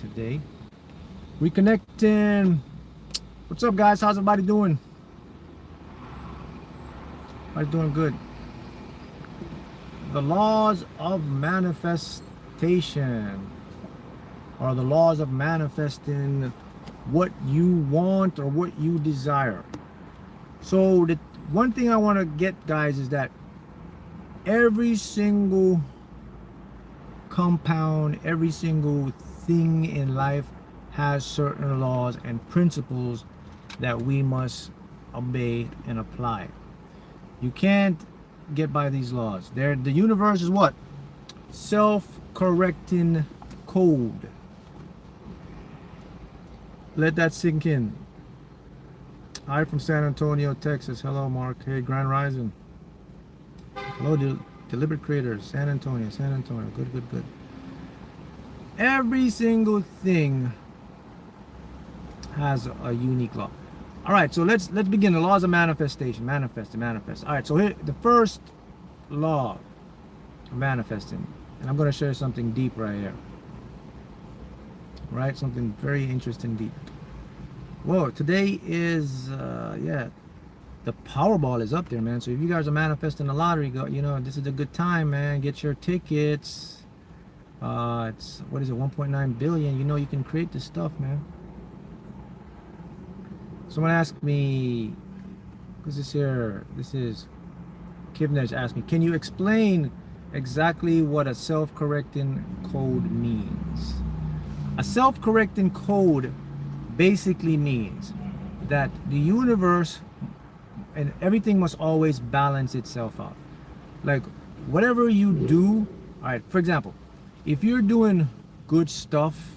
today. Reconnecting. What's up, guys? How's everybody doing? Everybody's doing good. The laws of manifestation, or the laws of manifesting what you want or what you desire. So the one thing I want to get, guys, is that every single compound, every single thing in life has certain laws and principles that we must obey and apply. You can't get by these laws. The universe is what? Self-correcting code. Let that sink in. Hi from San Antonio, Texas. Hello, Mark. Hey, Grand Rising. Hello, Deliberate Creators. San Antonio. Good. Every single thing has a unique law. All right, so let's begin. The laws of manifestation. Manifest. All right, so here, the first law of manifesting, and I'm going to share something deep right here. Right, something very interesting, deep. Whoa, today is the Powerball is up there, man. So if you guys are manifesting the lottery, this is a good time, man. Get your tickets. It's, what is it, 1.9 billion. You can create this stuff, man. Someone asked me, who's this here? This is Kivnesh asked me, can you explain exactly what a self-correcting code means? A self-correcting code basically means that the universe and everything must always balance itself out. Like whatever you do, all right, for example, if you're doing good stuff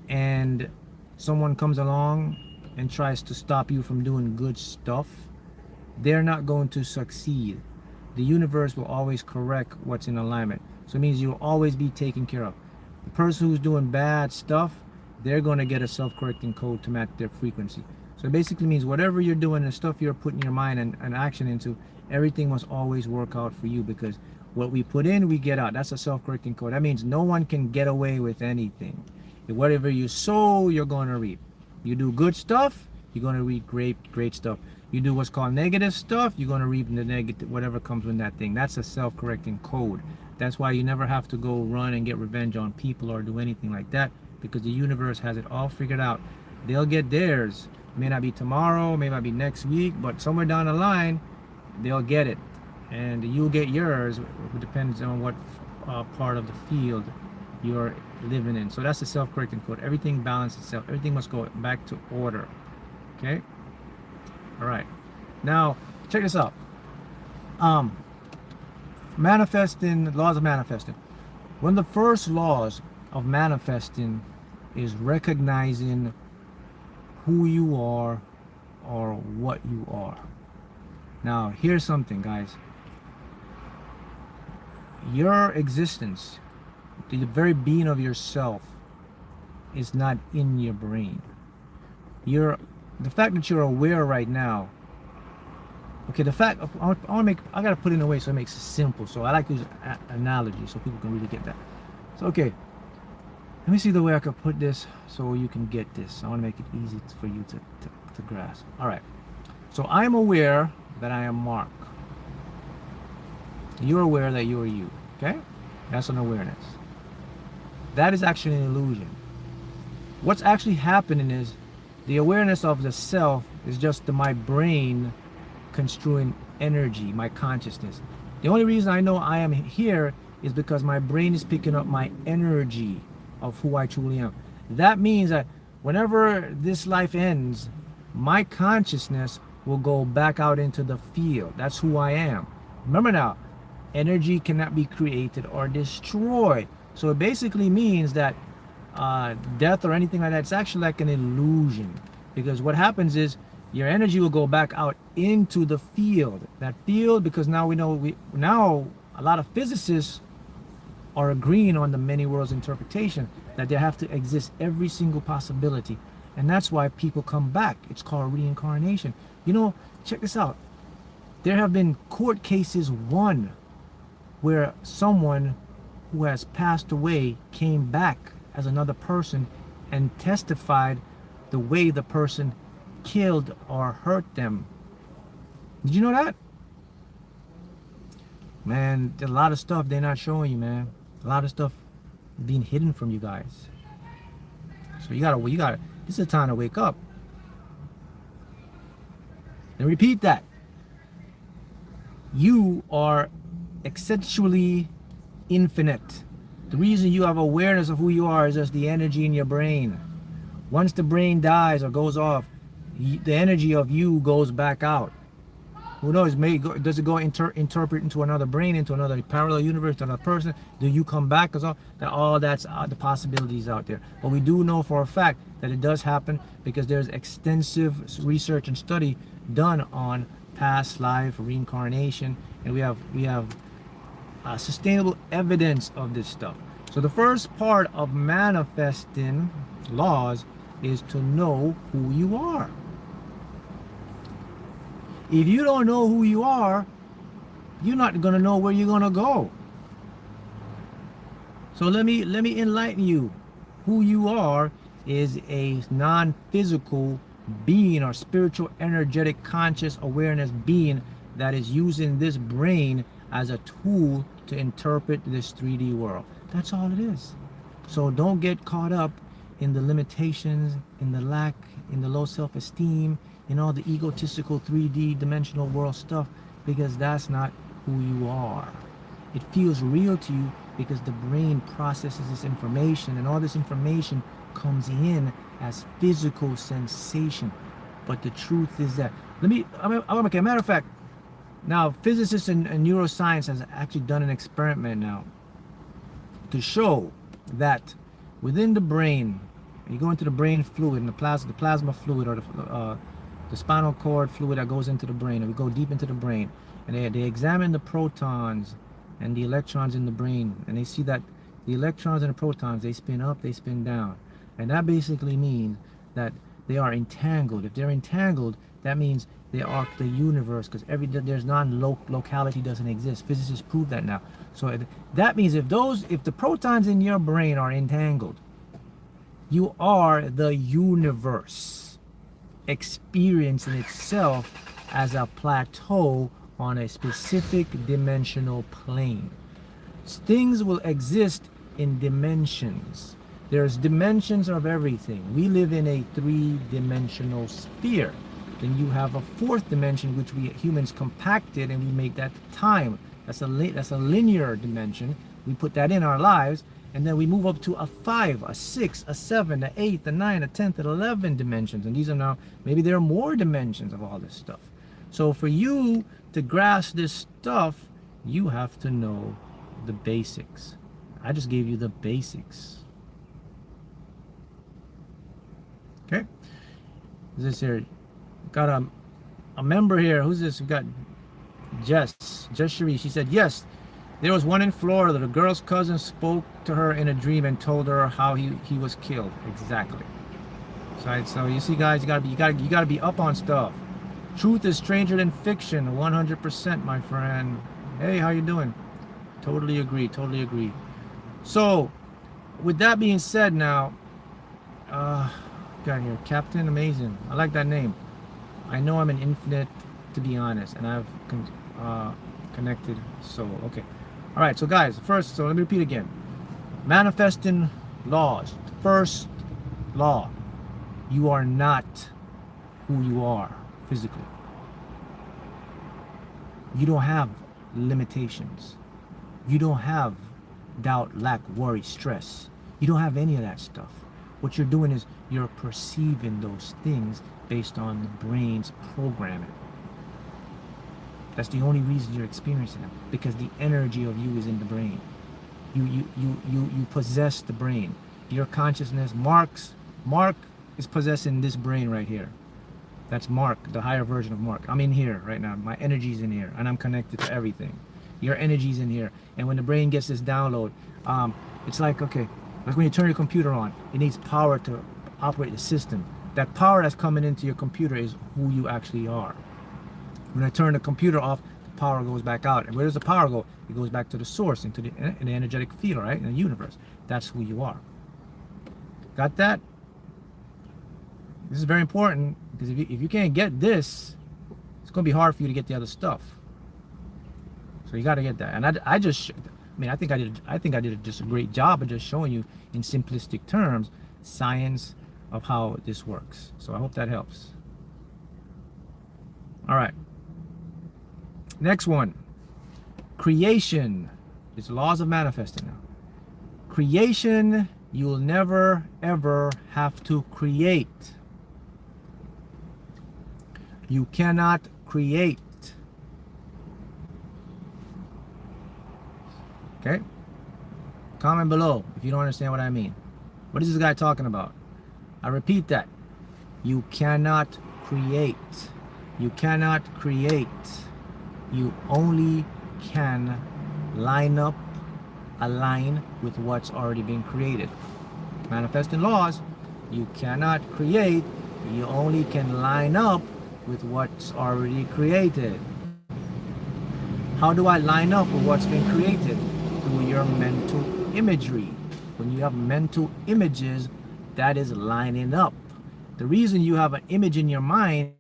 and someone comes along and tries to stop you from doing good stuff, they're not going to succeed. The universe will always correct what's in alignment. So it means you'll always be taken care of. The person who's doing bad stuff, they're going to get a self-correcting code to match their frequency. So it basically means whatever you're doing and stuff you're putting your mind and action into, everything must always work out for you, because what we put in, we get out. That's a self-correcting code. That means no one can get away with anything. Whatever you sow, you're going to reap. You do good stuff, you're going to reap great stuff. You do what's called negative stuff, you're going to reap the negative, whatever comes with that thing. That's a self-correcting code. That's why you never have to go run and get revenge on people or do anything like that, because the universe has it all figured out. They'll get theirs. It may not be tomorrow, may not be next week, but somewhere down the line, they'll get it. And you'll get yours. It depends on what part of the field you're living in. So that's the self-correcting code. Everything balances itself. Everything must go back to order. Okay? All right. Now, check this out. Manifesting, laws of manifesting. One of the first laws of manifesting is recognizing who you are or what you are. Now, here's something, guys. Your existence, the very being of yourself, is not in your brain. The fact that you're aware right now. Okay, the fact I gotta put it in a way so it makes it simple. So I like to use an analogy so people can really get that. So okay, let me see the way I could put this so you can get this. I want to make it easy for you to grasp. All right. So I'm aware that I am Mark. You're aware that you're you. Okay? That's an awareness. That is actually an illusion. What's actually happening is the awareness of the self is just my brain construing energy, my consciousness. The only reason I know I am here is because my brain is picking up my energy of who I truly am. That means that whenever this life ends, my consciousness will go back out into the field. That's who I am. Remember now, energy cannot be created or destroyed. So it basically means that death or anything like that, it's actually like an illusion. Because what happens is your energy will go back out into the field. That field, because now we know, now a lot of physicists are agreeing on the many worlds interpretation, that there have to exist every single possibility. And that's why people come back. It's called reincarnation. Check this out. There have been court cases won where someone who has passed away came back as another person and testified the way the person killed or hurt them. Did you know that? Man, there's a lot of stuff they're not showing you, man. A lot of stuff being hidden from you guys. So you gotta, this is a time to wake up. And repeat that. You are essentially infinite. The reason you have awareness of who you are is just the energy in your brain. Once the brain dies or goes off, the energy of you goes back out. Who knows? Does it go interpret into another brain, into another parallel universe, to another person? Do you come back? Because all that's the possibilities out there. But we do know for a fact that it does happen because there's extensive research and study done on past life, reincarnation, and we have sustainable evidence of this stuff. So the first part of manifesting laws is to know who you are. If you don't know who you are, you're not going to know where you're going to go. So let me enlighten you. Who you are is a non-physical being or spiritual, energetic, conscious awareness being that is using this brain as a tool to interpret this 3D world. That's all it is. So don't get caught up in the limitations, in the lack, in the low self-esteem, in all the egotistical 3D dimensional world stuff, because that's not who you are. It feels real to you because the brain processes this information, and all this information comes in as physical sensation. But the truth is that, I'll make a matter of fact, now physicists and neuroscience has actually done an experiment now to show that within the brain, you go into the brain fluid and the plasma fluid, or the spinal cord fluid that goes into the brain, and we go deep into the brain, and they examine the protons and the electrons in the brain, and they see that the electrons and the protons, they spin up, they spin down, and that basically means that they are entangled. If they're entangled, that means they are the universe, because there's non-locality doesn't exist. Physicists prove that now. So that means if the protons in your brain are entangled, you are the universe experiencing itself as a plateau on a specific dimensional plane. Things will exist in dimensions. There's dimensions of everything. We live in a 3-dimensional sphere. Then you have a 4th dimension, which we humans compacted, and we make that time. That's a linear dimension. We put that in our lives, and then we move up to a 5, a 6, a 7, a 8, a 9, a 10th, and 11 dimensions. And these are now, maybe there are more dimensions of all this stuff. So for you to grasp this stuff, you have to know the basics. I just gave you the basics. Okay? This here, got a member here. Who's this? We got Jess Cherie. She said, yes, there was one in Florida. The girl's cousin spoke to her in a dream and told her how he was killed. Exactly. So you see, guys, you gotta be up on stuff. Truth is stranger than fiction. 100%, my friend. Hey, how you doing? Totally agree. Totally agree. So, with that being said, now, got here, Captain Amazing. I like that name. I know I'm an infinite, to be honest, and I've connected soul. Okay. All right. So, guys, first, so let me repeat again. Manifesting laws. First law: you are not who you are physically. You don't have limitations. You don't have doubt, lack, worry, stress. You don't have any of that stuff. What you're doing is you're perceiving those things based on the brain's programming. That's the only reason you're experiencing them, because the energy of you is in the brain. You possess the brain. Your consciousness, Mark is possessing this brain right here. That's Mark, the higher version of Mark. I'm in here right now. My energy's in here, and I'm connected to everything. Your energy's in here, and when the brain gets this download, it's like, okay, like when you turn your computer on, it needs power to operate the system. That power that's coming into your computer is who you actually are. When I turn the computer off, the power goes back out. And where does the power go? It goes back to the source, into the energetic field, right? In the universe. That's who you are. Got that? This is very important, because if you can't get this, it's going to be hard for you to get the other stuff. So you got to get that. And I mean, I think I did just a great job of just showing you in simplistic terms science of how this works. So I hope that helps. All right. Next one. Creation. It's laws of manifesting now. Creation, you'll never ever have to create. You cannot create. Okay? Comment below if you don't understand what I mean. What is this guy talking about? I repeat that. You cannot create. You cannot create. You only can line up, align with what's already been created. Manifesting laws, you cannot create. You only can line up with what's already created. How do I line up with what's been created? Through your mental imagery. When you have mental images, that is lining up. The reason you have an image in your mind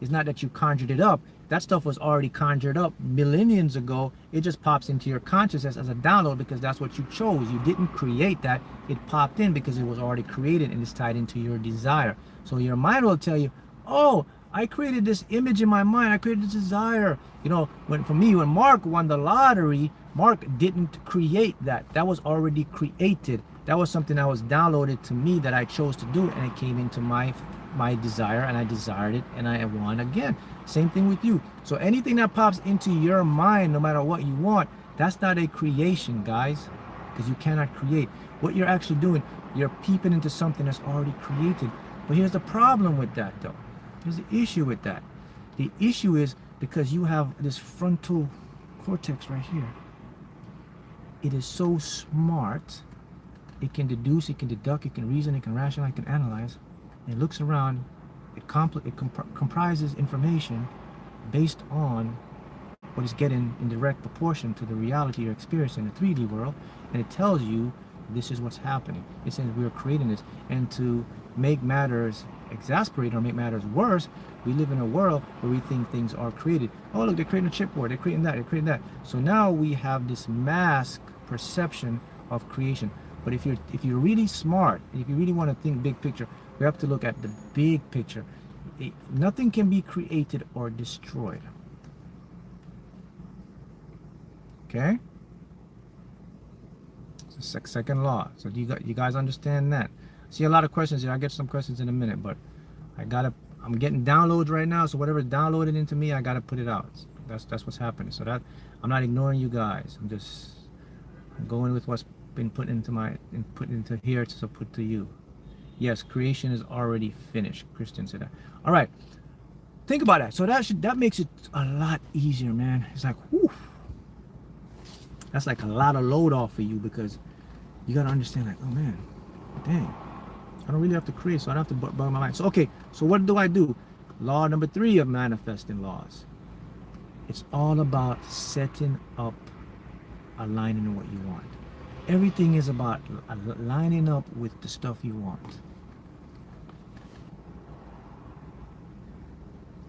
is not that you conjured it up. That stuff was already conjured up millenniums ago. It just pops into your consciousness as a download because that's what you chose. You didn't create that. It popped in because it was already created and it's tied into your desire. So your mind will tell you, oh, I created this image in my mind. I created this desire. You know, when Mark won the lottery, Mark didn't create that. That was already created. That was something that was downloaded to me that I chose to do, and it came into my desire, and I desired it, and I won again. Same thing with you. So anything that pops into your mind, no matter what you want, that's not a creation, guys, because you cannot create. What you're actually doing, you're peeping into something that's already created. But here's the problem with that, though. Here's the issue with that. The issue is because you have this frontal cortex right here. It is so smart. It can deduce, it can deduct, it can reason, it can rationalize, it can analyze. It looks around, it comprises information based on what it's getting in direct proportion to the reality you're experiencing in the 3D world, and it tells you this is what's happening. It says we're creating this, and to make matters exasperate or make matters worse, we live in a world where we think things are created. Oh, look, they're creating a chipboard, they're creating that, they're creating that. So now we have this mask perception of creation. But if you're really smart, and if you really want to think big picture, we have to look at the big picture. Nothing can be created or destroyed. Okay? It's the second law. So you guys understand that? See a lot of questions here. I'll get some questions in a minute, but I'm getting downloads right now, so whatever's downloaded into me, I gotta put it out. That's what's happening. So that I'm not ignoring you guys. I'm going with what's been put into here to put to you. Yes, creation is already finished. Christian said that. All right, think about that. So that makes it a lot easier, man. It's like, whew, that's like a lot of load off for you, because you gotta understand, like, oh man, dang, I don't really have to create, so I don't have to bug my mind. So okay, so what do I do? Law number 3 of manifesting laws. It's all about setting up, aligning what you want. Everything is about lining up with the stuff you want.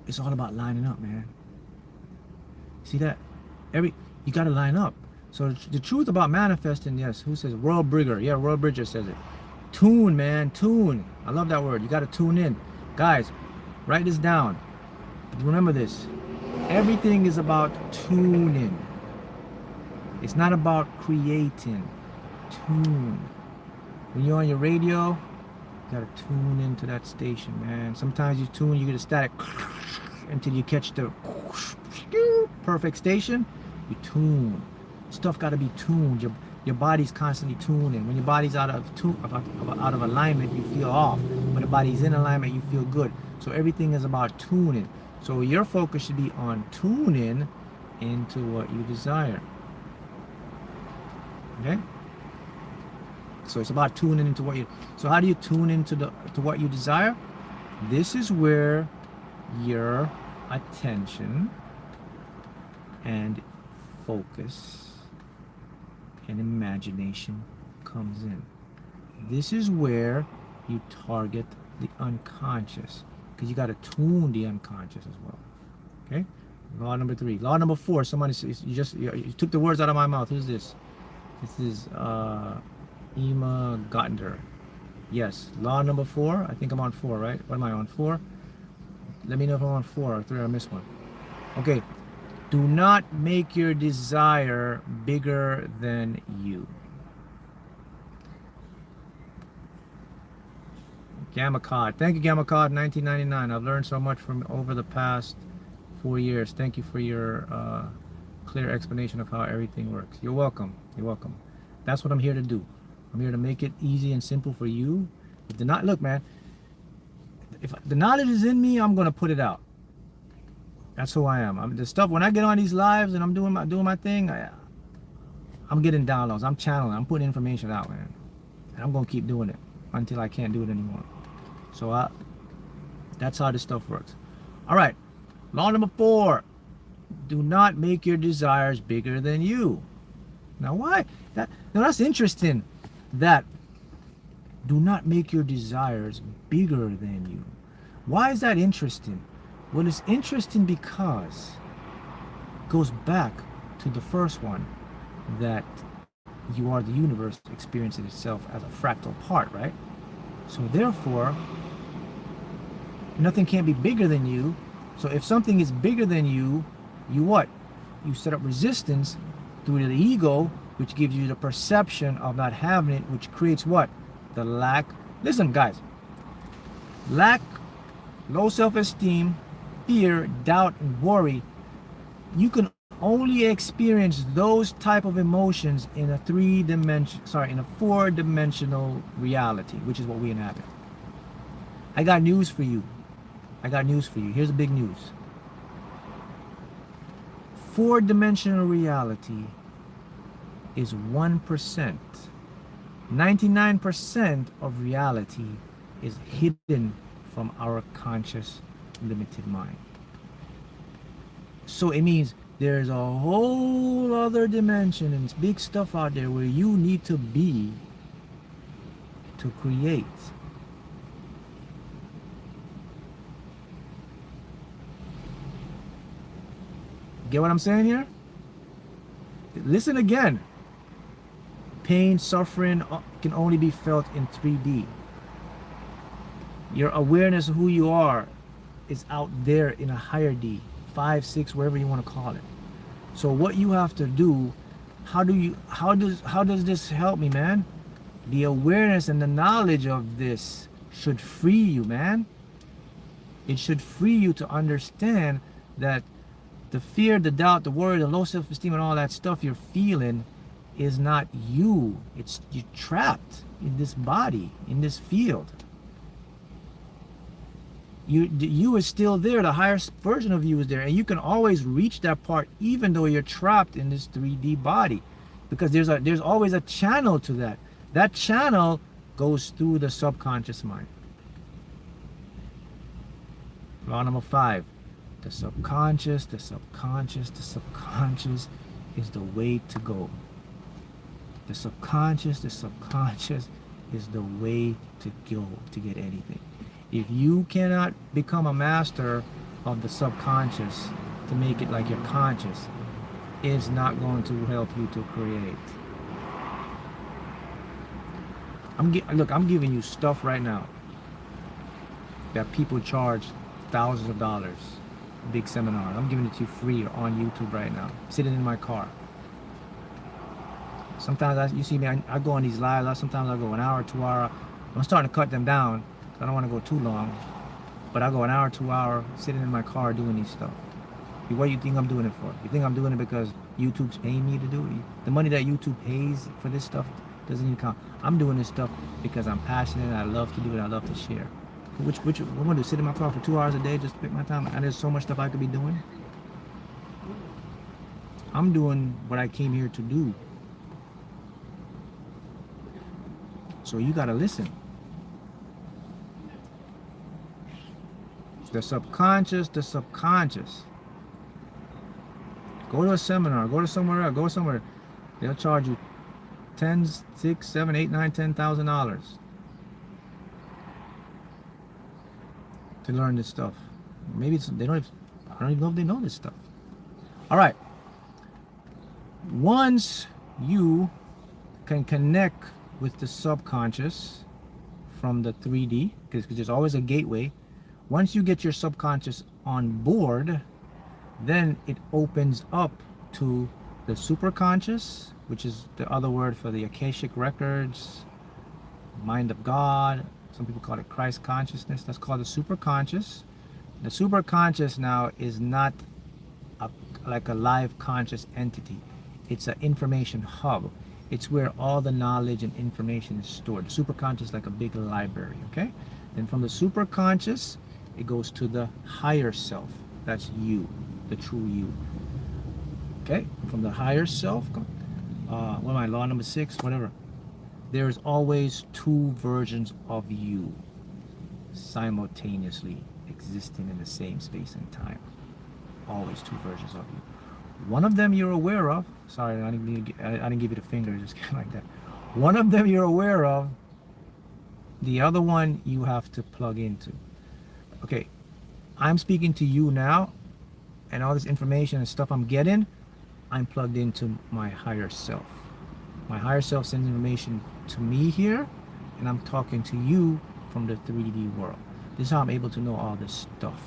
It's all about lining up, man. See that? You gotta line up. So the truth about manifesting, yes, who says? World Brigger. Yeah, World Bridger says it. Tune, man, tune. I love that word. You gotta tune in. Guys, write this down. Remember this. Everything is about tuning. It's not about creating. Tune. When you're on your radio, you gotta tune into that station, man. Sometimes you tune, you get a static until you catch the perfect station. You tune. Stuff gotta be tuned. Your body's constantly tuning. When your body's out of alignment, you feel off. When the body's in alignment, you feel good. So everything is about tuning. So your focus should be on tuning into what you desire. Okay? So it's about tuning into what you. So how do you tune into to what you desire? This is where your attention and focus and imagination comes in. This is where you target the unconscious, because you got to tune the unconscious as well. Okay. Law number 3. Law number 4. Somebody says, you took the words out of my mouth. Who's this? This is Ema Gottender. Yes. Law number 4. I think I'm on 4, right? What am I on? 4? Let me know if I'm on 4 or 3 or I missed one. Okay. Do not make your desire bigger than you. Gamma Cod. Thank you, Gamma Cod, 1999. I've learned so much from over the past 4 years. Thank you for your clear explanation of how everything works. You're welcome. You're welcome. That's what I'm here to do. I'm here to make it easy and simple for you. If the not look, man, if the knowledge is in me, I'm gonna put it out. That's who I am. The stuff when I get on these lives and I'm doing my thing, I'm getting downloads. I'm channeling. I'm putting information out, man. And I'm gonna keep doing it until I can't do it anymore. So that's how this stuff works. All right. Law number 4. Do not make your desires bigger than you. Now why? Now that's interesting. That do not make your desires bigger than you. Why is that interesting? Well, it's interesting because it goes back to the first one, that you are the universe experiencing itself as a fractal part, right? So therefore, nothing can be bigger than you. So if something is bigger than you, you what? You set up resistance through the ego, which gives you the perception of not having it, which creates what? The lack. Listen, guys. Lack, low self-esteem, fear, doubt, and worry. You can only experience those type of emotions in a in a 4-dimensional reality, which is what we inhabit. I got news for you. Here's the big news. 4-dimensional reality is 1%. 99% of reality is hidden from our conscious, limited mind. So it means there's a whole other dimension and big stuff out there where you need to be to create. Get what I'm saying here? Listen again. Pain, suffering can only be felt in 3D. Your awareness of who you are is out there in a higher D, 5, 6, wherever you want to call it. So what you have to do, how does this help me, man? The awareness and the knowledge of this should free you, man. It should free you to understand that the fear, the doubt, the worry, the low self-esteem, and all that stuff you're feeling is not you. You're trapped in this body, in this field. You is still there. The higher version of you is there, and you can always reach that part, even though you're trapped in this 3D body, because there's always a channel to that. That channel goes through the subconscious mind. Law number 5. The subconscious is the way to go. The subconscious is the way to go to get anything. If you cannot become a master of the subconscious to make it like your conscious, it's not going to help you to create. I'm giving you stuff right now that people charge thousands of dollars. Big seminar. I'm giving it to you free on YouTube right now. I'm sitting in my car. Sometimes you see me, I go on these lives. Sometimes I go an hour, 2 hours. I'm starting to cut them down. I don't want to go too long. But I go an hour, 2 hours, sitting in my car doing these stuff. What do you think I'm doing it for? You think I'm doing it because YouTube's paying me to do it? The money that YouTube pays for this stuff doesn't even count. I'm doing this stuff because I'm passionate and I love to do it. I love to share. Which I'm going to sit in my car for 2 hours a day just to pick my time. And there's so much stuff I could be doing. I'm doing what I came here to do. So you got to listen. The subconscious. Go to a seminar. Go to somewhere else. Go somewhere. They'll charge you $10,000, $6,000, $7,000, $8,000, $9,000, $10,000. to learn this stuff. Maybe they don't. I don't even know if they know this stuff. All right. Once you can connect with the subconscious from the 3D, because there's always a gateway. Once you get your subconscious on board, then it opens up to the superconscious, which is the other word for the Akashic records, mind of God. Some people call it Christ consciousness. That's called the superconscious. The superconscious now is not like a live conscious entity. It's an information hub. It's where all the knowledge and information is stored. The superconscious is like a big library, okay? Then from the superconscious, it goes to the higher self. That's you, the true you. Okay? From the higher self, what am I, law number 6, whatever. There's always 2 versions of you simultaneously existing in the same space and time. Always 2 versions of you. One of them you're aware of. Sorry, I didn't give you the finger, just kind of like that. One of them you're aware of. The other one you have to plug into. Okay, I'm speaking to you now, and all this information and stuff I'm getting, I'm plugged into my higher self. My higher self sends information to me here, and I'm talking to you from the 3D world. This is how I'm able to know all this stuff,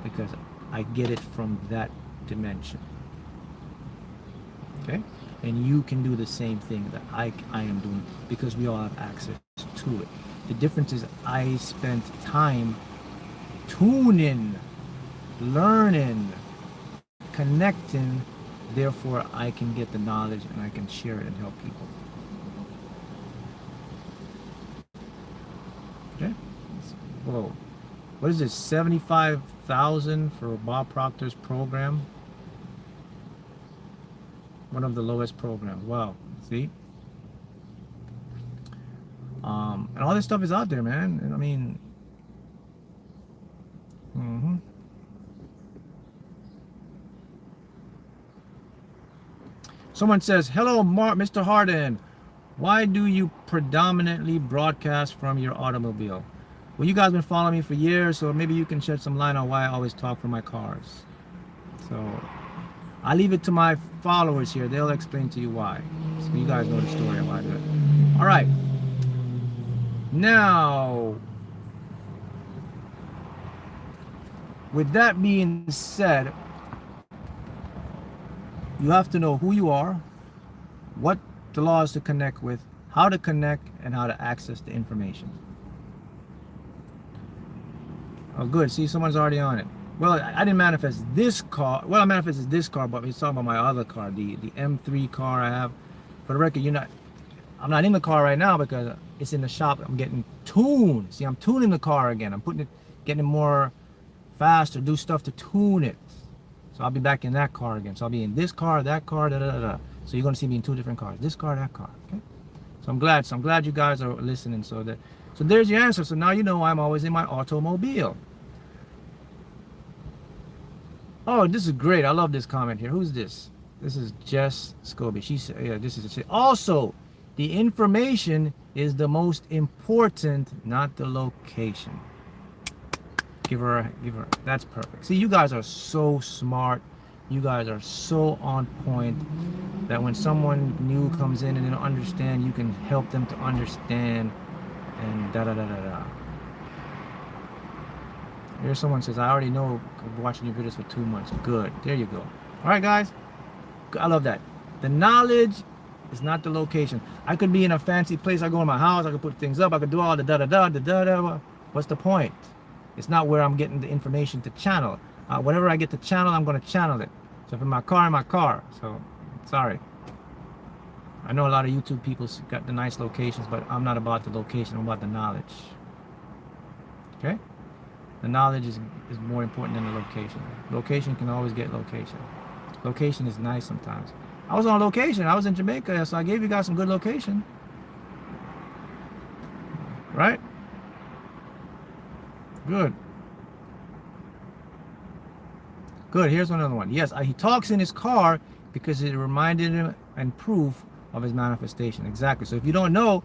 because I get it from that dimension. Okay? And you can do the same thing that I am doing, because we all have access to it. The difference is I spent time tuning, learning, connecting, therefore I can get the knowledge and I can share it and help people. Okay? Whoa. What is this? 75,000 for Bob Proctor's program? One of the lowest programs. Wow. See? And all this stuff is out there, man. I mean, Someone says, hello, Mr. Haughton. Why do you predominantly broadcast from your automobile? Well, you guys have been following me for years, so maybe you can shed some light on why I always talk from my cars. So I leave it to my followers here. They'll explain to you why. So you guys know the story of why I do it. All right. Now, with that being said, you have to know who you are, what the law is to connect with, how to connect, and how to access the information. Oh, good. See, someone's already on it. Well, I didn't manifest this car. Well, I manifested this car, but he's talking about my other car, the M3 car I have. For the record, I'm not in the car right now because it's in the shop. I'm getting tuned. See, I'm tuning the car again. I'm getting it more faster, do stuff to tune it. So I'll be back in that car again. So I'll be in this car, that car, da da da da. So you're gonna see me in 2 different cars. This car, that car. Okay. So I'm glad you guys are listening. So there's your answer. So now you know I'm always in my automobile. Oh, this is great. I love this comment here. Who's this? This is Jess Scobie. She said, yeah, this is it. Also, the information is the most important, not the location. Give her. That's perfect. See, you guys are so smart. You guys are so on point that when someone new comes in and they don't understand, you can help them to understand. And da da da da da. Here someone says, I already know, I've been watching your videos for 2 months. Good. There you go. All right, guys. I love that. The knowledge is not the location. I could be in a fancy place. I go in my house. I could put things up. I could do all the da da da da da da. What's the point? It's not where I'm getting the information to channel. Whatever I get to channel, I'm going to channel it. So if in my car. So, sorry. I know a lot of YouTube people got the nice locations, but I'm not about the location. I'm about the knowledge. Okay? The knowledge is more important than the location. Location can always get location. Location is nice sometimes. I was on location. I was in Jamaica, so I gave you guys some good location. Right? Good. Good. Here's another one. Yes, he talks in his car because it reminded him and proof of his manifestation. Exactly. So if you don't know,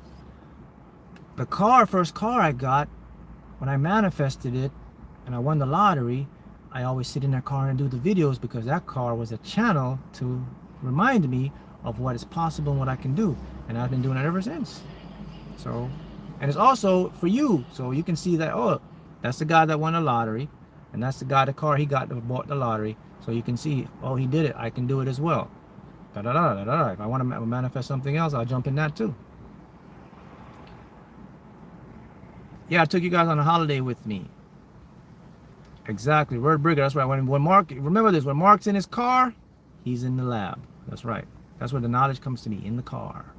the first car I got, when I manifested it, and I won the lottery, I always sit in that car and do the videos, because that car was a channel to remind me of what is possible and what I can do. And I've been doing it ever since. So, and it's also for you, so you can see that, oh, that's the guy that won the lottery, and that's the guy, the car he got that bought the lottery. So you can see, oh, he did it, I can do it as well. Da, da, da, da, da. If I want to manifest something else, I'll jump in that too. Yeah, I took you guys on a holiday with me. Exactly, Word Brigger, that's right. When Mark, remember this, when Mark's in his car, he's in the lab. That's right. That's where the knowledge comes to me, in the car.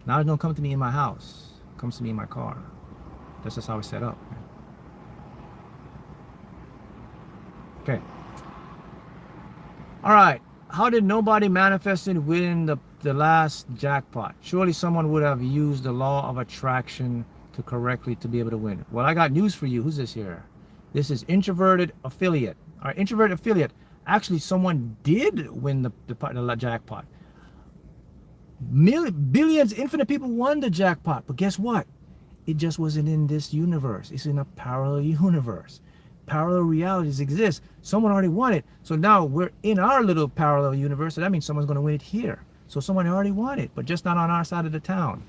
Knowledge don't come to me in my house. It comes to me in my car. That's just how it's set up. Okay. All right. How did nobody manifest it win the last jackpot? Surely someone would have used the law of attraction to correctly to be able to win. Well, I got news for you. Who's this here? This is introverted affiliate. Our introverted affiliate. Actually, someone did win the jackpot. Billions, infinite people won the jackpot. But guess what? It just wasn't in this universe. It's in a parallel universe. Parallel realities exist. Someone already won it. So now we're in our little parallel universe. So that means someone's going to win it here. So someone already won it, but just not on our side of the town.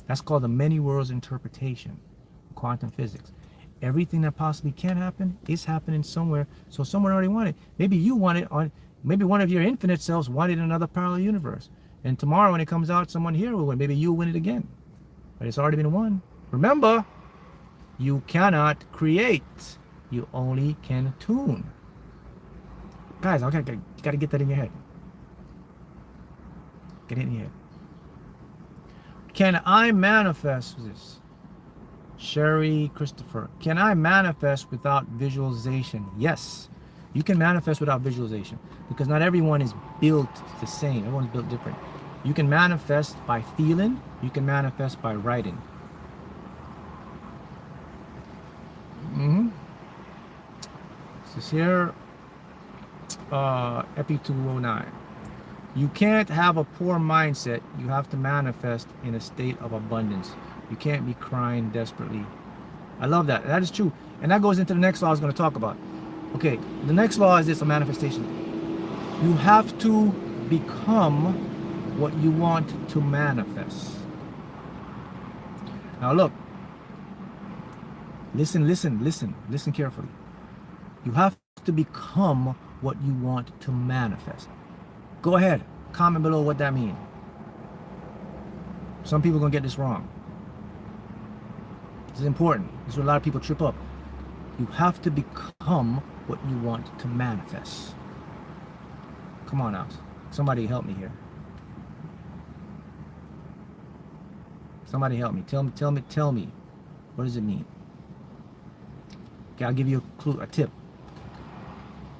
That's called the many worlds interpretation, quantum physics. Everything that possibly can happen is happening somewhere. So someone already won it. Maybe you won it on, maybe one of your infinite selves won it in another parallel universe. And tomorrow when it comes out, someone here will win. Maybe you'll win it again. But it's already been won. Remember, you cannot create. You only can tune. Guys, you gotta get that in your head. Get it in your head. Can I manifest this? Sherry Christopher. Can I manifest without visualization? Yes. You can manifest without visualization, because not everyone is built the same. Everyone's built different. You can manifest by feeling. You can manifest by writing. This is here, Epi 209. You can't have a poor mindset. You have to manifest in a state of abundance. You can't be crying desperately. I love that. That is true. And that goes into the next law I was going to talk about. Okay, the next law is this, a manifestation. You have to become what you want to manifest. Now look. Listen carefully. You have to become what you want to manifest. Go ahead, comment below what that means. Some people are going to get this wrong. This is important. This is where a lot of people trip up. You have to become what you want to manifest. Come on out. Somebody help me here. Somebody help me. Tell me. What does it mean? Okay, I'll give you a clue, a tip.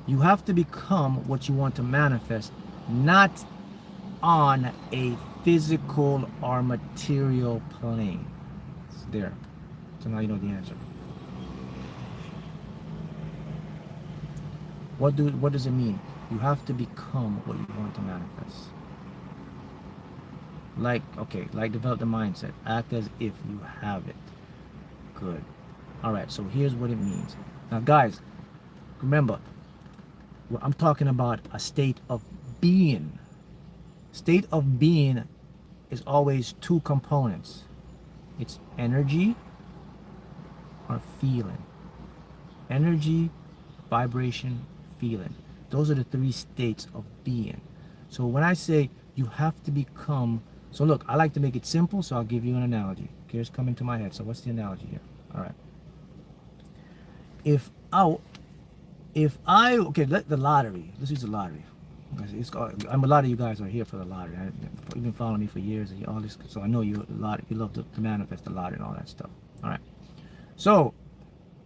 You have to become what you want to manifest, not on a physical or material plane. It's there. So now you know the answer. What does it mean? You have to become what you want to manifest. Like develop the mindset. Act as if you have it. Good. Alright, so here's what it means. Now guys, remember, I'm talking about a state of being. State of being is always two components. It's energy or feeling. Energy, vibration, feeling. Those are the three states of being. So when I say you have to become, so look, I like to make it simple, so I'll give you an analogy. Okay, it's coming to my head. So what's the analogy here? All right. Okay, let the lottery. Let's use the lottery. I'm a lot of you guys are here for the lottery. You've been following me for years, and all this, so I know you love to manifest the lottery and all that stuff. All right. So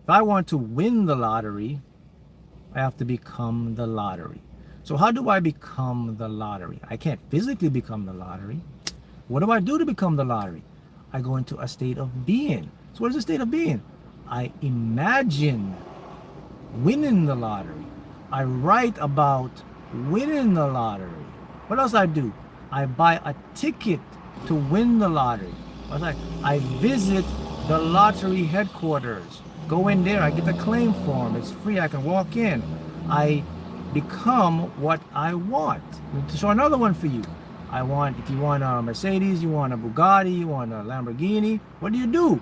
if I want to win the lottery, I have to become the lottery. So how do I become the lottery? I can't physically become the lottery. What do I do to become the lottery? I go into a state of being. So what is a state of being? I imagine winning the lottery. I write about winning the lottery. What else I do? I buy a ticket to win the lottery. I visit the lottery headquarters. go in there, I get the claim form, it's free, I can walk in, I become what I want. So another one for you. If you want a Mercedes, you want a Bugatti, you want a Lamborghini, what do?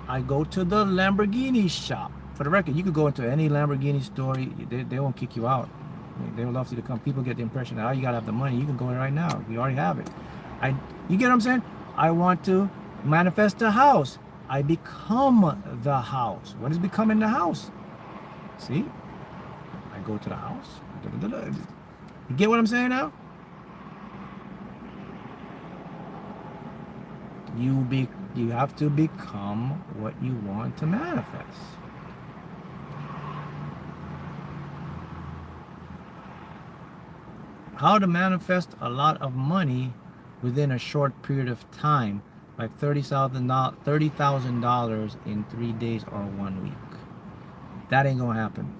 I go to the Lamborghini shop. For the record, you could go into any Lamborghini store, they won't kick you out. They would love you to come. People get the impression that, oh, you gotta have the money, you can go in right now, you already have it. You get what I'm saying? I want to manifest a house. I become the house. What is becoming the house? See? I go to the house. You get what I'm saying now? You have to become what you want to manifest. How to manifest a lot of money within a short period of time, like $30,000 in 3 days or 1 week. That ain't gonna happen.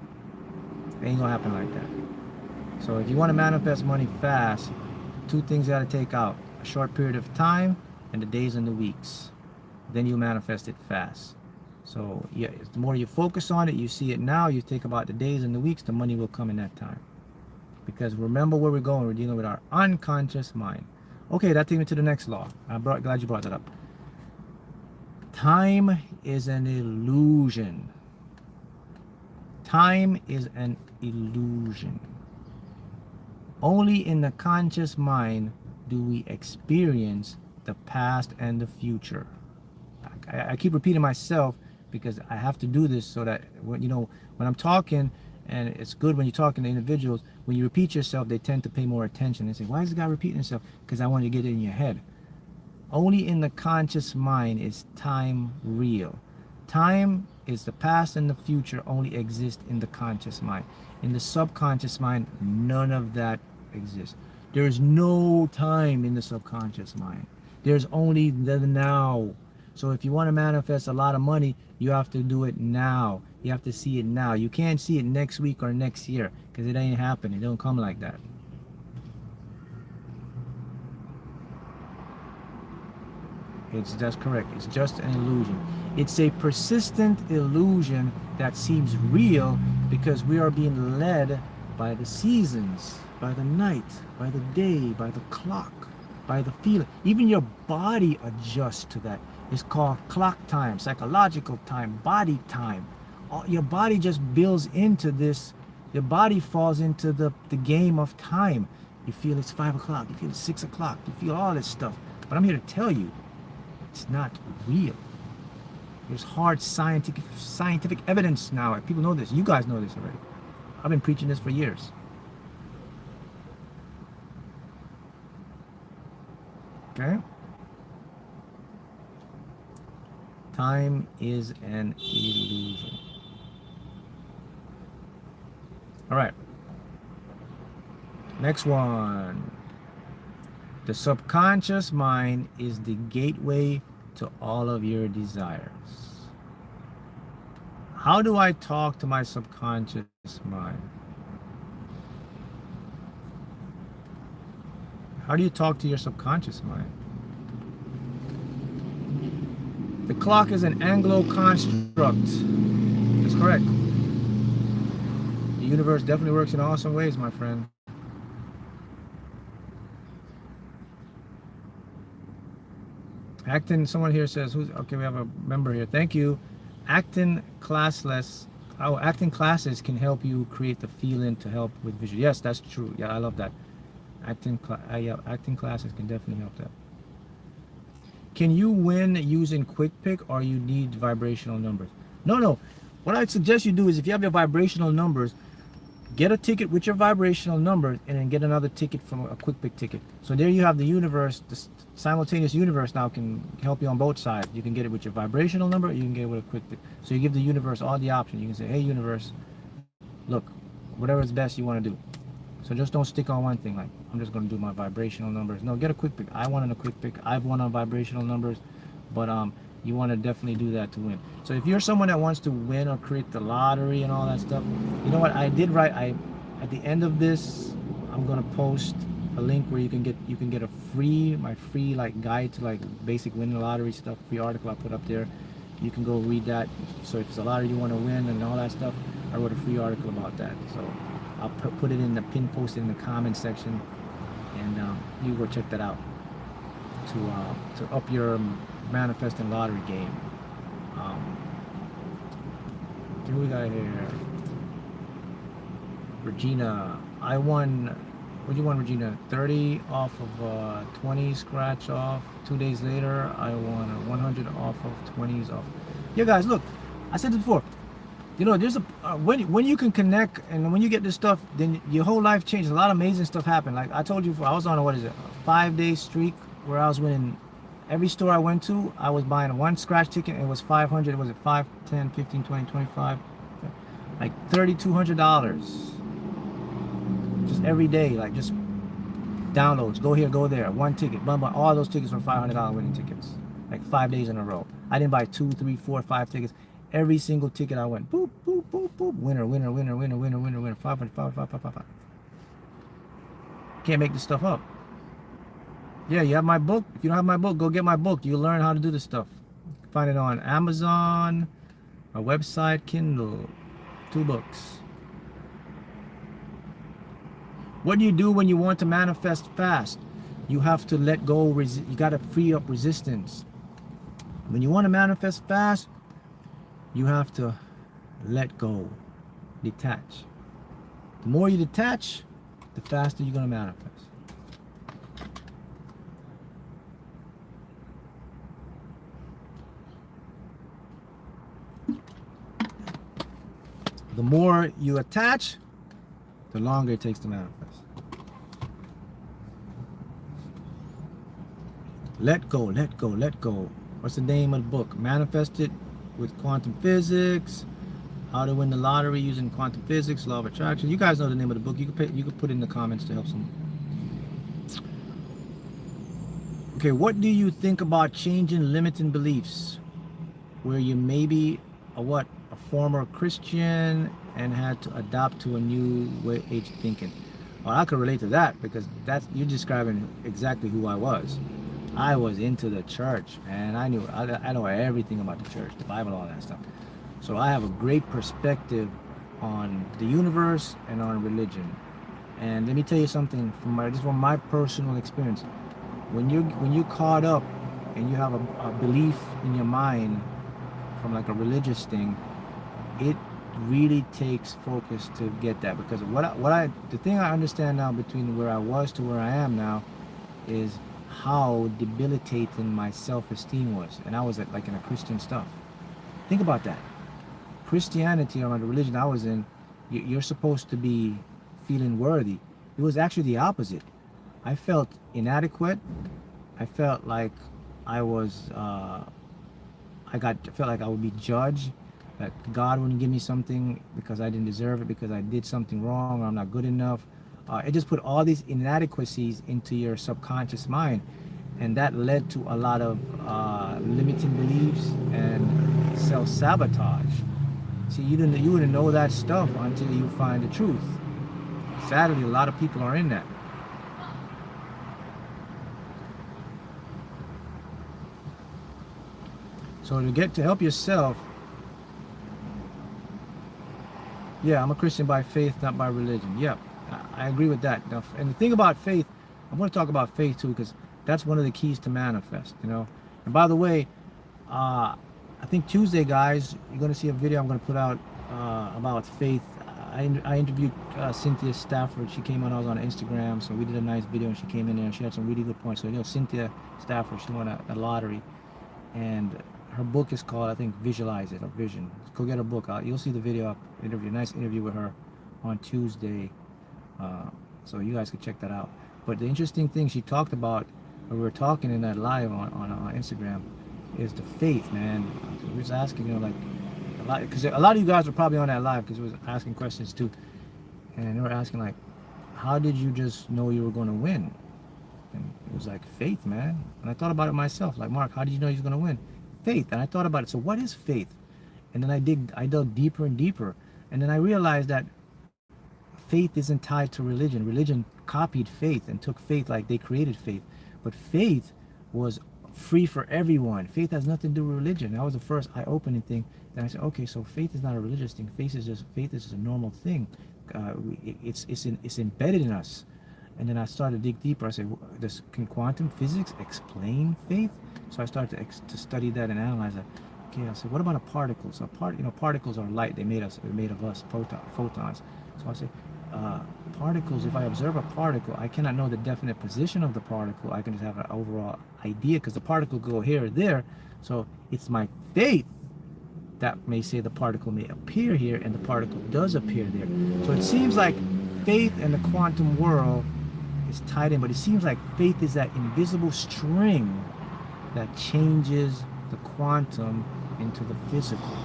It ain't gonna happen like that. So if you want to manifest money fast, two things you gotta take out: a short period of time and the days and the weeks. Then you manifest it fast. So yeah, the more you focus on it, you see it now, you think about the days and the weeks, the money will come in that time. Because remember where we're going, we're dealing with our unconscious mind. Okay, that takes me to the next law. Glad you brought that up. Time is an illusion. Time is an illusion. Only in the conscious mind do we experience the past and the future. I keep repeating myself because I have to do this so that when I'm talking, and it's good when you're talking to individuals, when you repeat yourself, they tend to pay more attention. They say, why is the guy repeating himself? Because I want you to get it in your head. Only in the conscious mind is time real. Time is the past and the future only exist in the conscious mind. In the subconscious mind, none of that exists. There is no time in the subconscious mind. There's only the now. So if you want to manifest a lot of money, you have to do it now. You have to see it now. You can't see it next week or next year because it ain't happening. It don't come like that. That's correct. It's just an illusion. It's a persistent illusion that seems real because we are being led by the seasons, by the night, by the day, by the clock, by the feeling. Even your body adjusts to that. It's called clock time, psychological time, body time. Your body just builds into this. Your body falls into the game of time. You feel it's 5 o'clock. You feel it's 6 o'clock. You feel all this stuff. But I'm here to tell you, it's not real. There's hard scientific evidence now. People know this. You guys know this already. I've been preaching this for years. Okay? Time is an illusion. All right. Next one. The subconscious mind is the gateway to all of your desires. How do I talk to my subconscious mind? How do you talk to your subconscious mind? The clock is an Anglo construct. That's correct. The universe definitely works in awesome ways, my friend. Acting, someone here says, okay, we have a member here. Thank you. Acting classes can help you create the feeling to help with visual. Yes, that's true. Yeah, I love that. Acting classes can definitely help that. Can you win using quick pick or you need vibrational numbers? No. What I'd suggest you do is if you have your vibrational numbers, get a ticket with your vibrational numbers and then get another ticket from a quick pick ticket. So there you have the universe, the simultaneous universe now can help you on both sides. You can get it with your vibrational number, you can get it with a quick pick. So you give the universe all the options. You can say, hey universe, look, whatever is best you want to do. So just don't stick on one thing, like I'm just going to do my vibrational numbers. No, get a quick pick. I want a quick pick. I've won on vibrational numbers, but you want to definitely do that to win. So if you're someone that wants to win or create the lottery and all that stuff, you know what I did right? At the end of this, I'm going to post a link where you can get my free like guide to like basic winning lottery stuff, free article I put up there. You can go read that. So if it's a lottery you want to win and all that stuff, I wrote a free article about that. So I'll put it in the pin post in the comment section, and you go check that out to up your manifesting lottery game. Who we got here? Regina, I won. What'd you won, Regina? 30 off of 20 scratch off. 2 days later, I won 100 off of 20s off. Yeah, guys, look. I said this before. You know, there's a when you can connect and when you get this stuff, then your whole life changes. A lot of amazing stuff happened. Like I told you before, I was on a 5-day streak where I was winning. Every store I went to, I was buying one scratch ticket. And it was 500. Was it 5, 10, 15, 20, 25? Like $3,200. Just every day, like just downloads. Go here, go there. One ticket. Blah, blah. All those tickets were $500 winning tickets. Like 5 days in a row. I didn't buy 2, 3, 4, 5 tickets. Every single ticket I went, boop, boop, boop, boop. Winner, winner, winner, winner, winner, winner, winner. 500, 500, 500, 500. Can't make this stuff up. Yeah, you have my book. If you don't have my book, go get my book. You'll learn how to do this stuff. Find it on Amazon, my website, Kindle. 2 books. What do you do when you want to manifest fast? You have to let go. You got to free up resistance. When you want to manifest fast, you have to let go. Detach. The more you detach, the faster you're going to manifest. The more you attach, the longer it takes to manifest. Let go, let go, let go. What's the name of the book? Manifest It with Quantum Physics. How to Win the Lottery Using Quantum Physics, Law of Attraction. You guys know the name of the book. You could put it in the comments to help some. Okay, what do you think about changing limiting beliefs? Where you maybe a former Christian and had to adapt to a new age of thinking. Well, I could relate to that because you're describing exactly who I was. I was into the church, and I know everything about the church, the Bible, all that stuff. So I have a great perspective on the universe and on religion. And let me tell you something from my personal experience. When you're caught up and you have a belief in your mind from like a religious thing, it really takes focus to get that, because the thing I understand now between where I was to where I am now is how debilitating my self-esteem was, and I was like in a Christian stuff. Think about that. Christianity, or the religion I was in, you're supposed to be feeling worthy. It was actually the opposite. I felt inadequate. I felt like I was felt like I would be judged, that God wouldn't give me something because I didn't deserve it, because I did something wrong, or I'm not good enough. It just put all these inadequacies into your subconscious mind, and that led to a lot of limiting beliefs and self-sabotage. See, you wouldn't know that stuff until you find the truth. Sadly, a lot of people are in that. So to help yourself, yeah, I'm a Christian by faith, not by religion. Yep, I agree with that. Now, and the thing about faith, I want to talk about faith too, because that's one of the keys to manifest, you know. And by the way, I think Tuesday, guys, you're going to see a video I'm going to put out about faith. I interviewed Cynthia Stafford. She came on, I was on Instagram, so we did a nice video, and she came in there and she had some really good points. So, you know, Cynthia Stafford, she won a lottery, and her book is called, I think, Visualize It, or Vision. Go get her book. You'll see the video up, nice interview with her on Tuesday. So you guys can check that out. But the interesting thing she talked about, when we were talking in that live on Instagram, is the faith, man. We was asking, you know, like, because a lot of you guys were probably on that live, because we was asking questions too. And they were asking, like, how did you just know you were going to win? And it was like, faith, man. And I thought about it myself, like, Mark, how did you know you were going to win? Faith. And I thought about it. So what is faith? And then I dug deeper and deeper, and then I realized that faith isn't tied to religion. Religion copied faith and took faith, like they created faith, but faith was free for everyone. Faith has nothing to do with religion. That was the first eye-opening thing. Then I said, okay, so faith is not a religious thing. Faith is just a normal thing. It's embedded in us. And then I started to dig deeper. I said, can quantum physics explain faith? So I started to study that and analyze that. Okay, I said, what about a particle? So particles are light. They're made of us, photons. So I said, particles, if I observe a particle, I cannot know the definite position of the particle. I can just have an overall idea because the particle go here or there. So it's my faith that may say the particle may appear here and the particle does appear there. So it seems like faith and the quantum world is tied in, but it seems like faith is that invisible string that changes the quantum into the physical.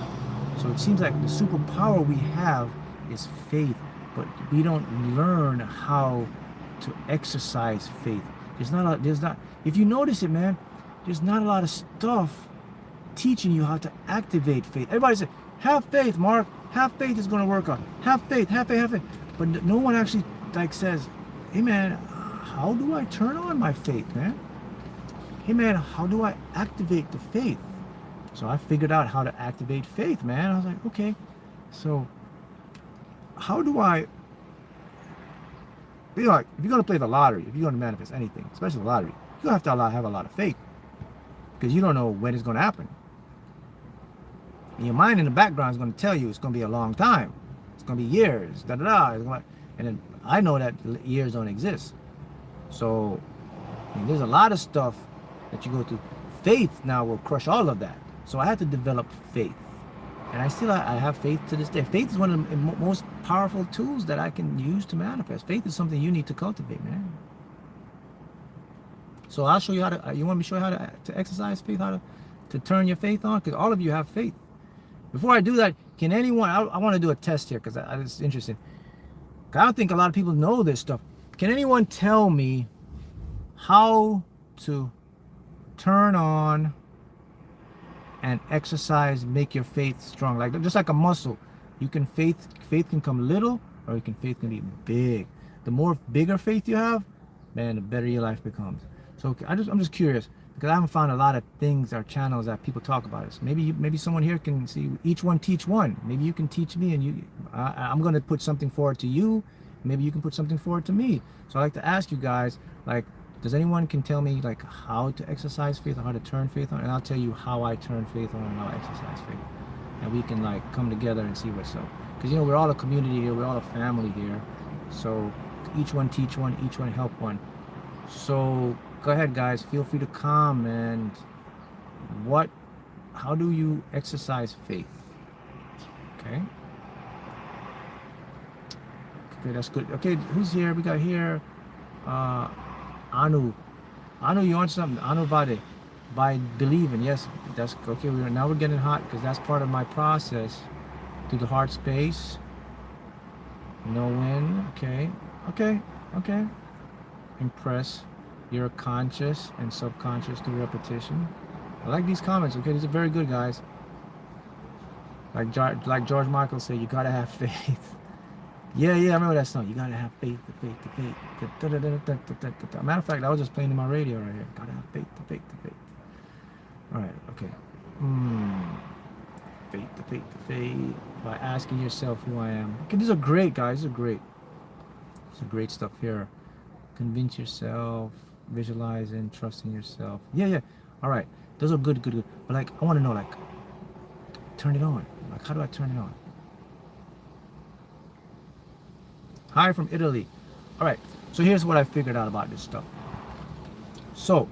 So it seems like the superpower we have is faith, but we don't learn how to exercise faith. If you notice it, man, there's not a lot of stuff teaching you how to activate faith. Everybody says, have faith, Mark. Have faith is going to work out. Have faith, have faith, have faith. But no one actually says, hey man, how do I turn on my faith, man? Hey man, how do I activate the faith? So I figured out how to activate faith, man. I was like, okay, so how do I, if you're going to play the lottery, if you're going to manifest anything, especially the lottery, you have to have a lot of faith because you don't know when it's going to happen. And your mind in the background is going to tell you it's going to be a long time. It's going to be years, and then I know that years don't exist. So there's a lot of stuff that you go through. Faith now will crush all of that. So I had to develop faith. And I have faith to this day. Faith is one of the most powerful tools that I can use to manifest. Faith is something you need to cultivate, man. So I'll show you how to, you want me to show you how to exercise faith, how to turn your faith on? Because all of you have faith. Before I do that, can anyone, I want to do a test here because it's interesting. I don't think a lot of people know this stuff. Can anyone tell me how to turn on and exercise, make your faith strong? Like just like a muscle, faith can come little, or faith can be big. The more bigger faith you have, man, the better your life becomes. So I'm just curious because I haven't found a lot of things or channels that people talk about this. Maybe someone here can see each one teach one. Maybe you can teach me, and I'm going to put something forward to you. Maybe you can put something forward to me. So I like to ask you guys, like, does anyone can tell me like how to exercise faith or how to turn faith on? And I'll tell you how I turn faith on and how I exercise faith. And we can like come together and see what's up. Because we're all a community here, we're all a family here. So each one teach one, each one help one. So go ahead guys, feel free to comment. How do you exercise faith? Okay. Okay, that's good. Okay, who's here? We got here Anu, you want something? Anu Vade, by believing. Yes, that's okay. Now we're getting hot because that's part of my process through the heart space. No win. Okay. Impress your conscious and subconscious through repetition. I like these comments. Okay, these are very good, guys. Like George Michael said, you gotta have faith. Yeah, I remember that song. You gotta have faith, the faith. Matter of fact, I was just playing in my radio right here. Gotta have faith, the faith. All right, okay. Faith, the faith. By asking yourself who I am. Okay, these are great, guys. These are great. Some great stuff here. Convince yourself, visualizing, trusting yourself. Yeah. All right, those are good. But like, I want to know, like, turn it on. Like, how do I turn it on? Hi from Italy. All right, so here's what I figured out about this stuff. So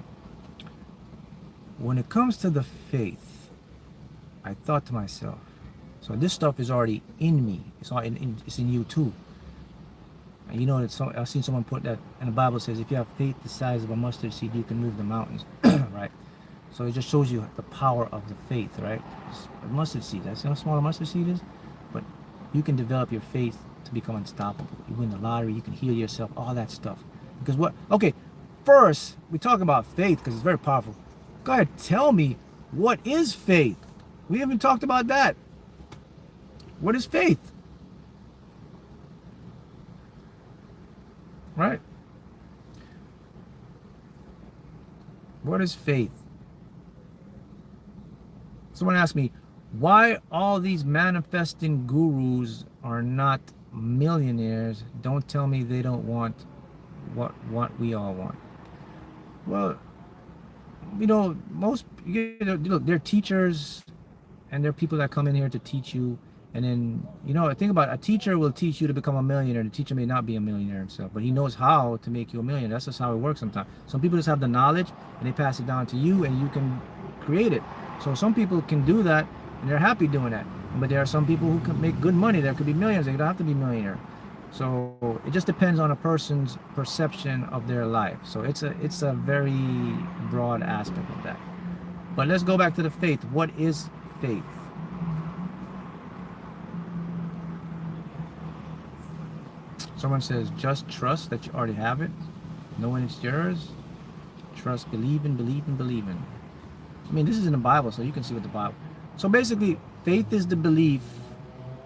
when it comes to the faith, I thought to myself, so this stuff is already in me. It's all it's in you too. And you know that I've seen someone put that, and the Bible says if you have faith the size of a mustard seed, you can move the mountains, right? So it just shows you the power of the faith, right? It's a mustard seed. That's how small a mustard seed is, but you can develop your faith to become unstoppable. You win the lottery, you can heal yourself, all that stuff. Because first we talk about faith because it's very powerful. Go ahead, tell me, what is faith? We haven't talked about that. What is faith? Right? What is faith? Someone asked me, why all these manifesting gurus are not millionaires? Don't tell me they don't want what we all want. Well, look, they're teachers, and there are people that come in here to teach you. And then, think about it, a teacher will teach you to become a millionaire. The teacher may not be a millionaire himself, but he knows how to make you a millionaire. That's just how it works sometimes. Some people just have the knowledge and they pass it down to you, and you can create it. So some people can do that and they're happy doing that. But there are some people who can make good money. There could be millions. They don't have to be millionaire. So it just depends on a person's perception of their life. So it's a very broad aspect of that. But let's go back to the faith. What is faith? Someone says, just trust that you already have it, knowing it's yours. Trust, believe in. I mean, this is in the Bible, so you can see what the Bible. So basically, faith is the belief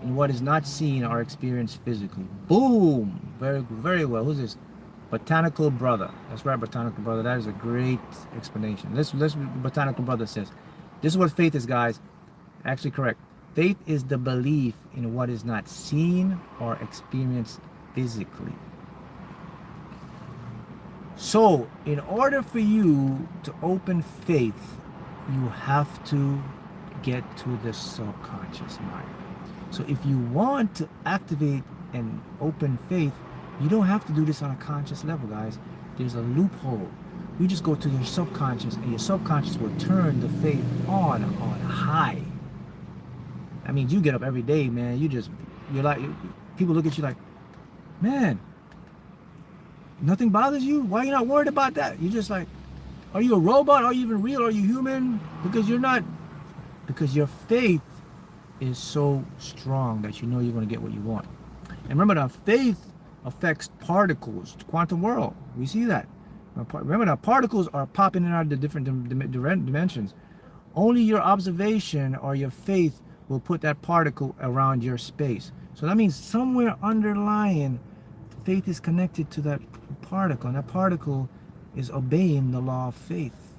in what is not seen or experienced physically. Boom! Very, very well. Who's this? Botanical Brother. That's right, Botanical Brother. That is a great explanation. Let's Botanical Brother says. This is what faith is, guys. Actually correct. Faith is the belief in what is not seen or experienced physically. So, in order for you to open faith, you have to get to the subconscious mind. So if you want to activate and open faith, you don't have to do this on a conscious level, guys. There's a loophole. You just go to your subconscious, and your subconscious will turn the faith on high. That means you get up every day, man. You're like, people look at you like, man, nothing bothers you? Why are you not worried about that? You're just like, are you a robot? Are you even real? Are you human? Because you're not. Because your faith is so strong that you know you're going to get what you want. And remember that faith affects particles, the quantum world. We see that. Remember that particles are popping in out of the different dimensions. Only your observation or your faith will put that particle around your space. So that means somewhere underlying, faith is connected to that particle, and that particle is obeying the law of faith.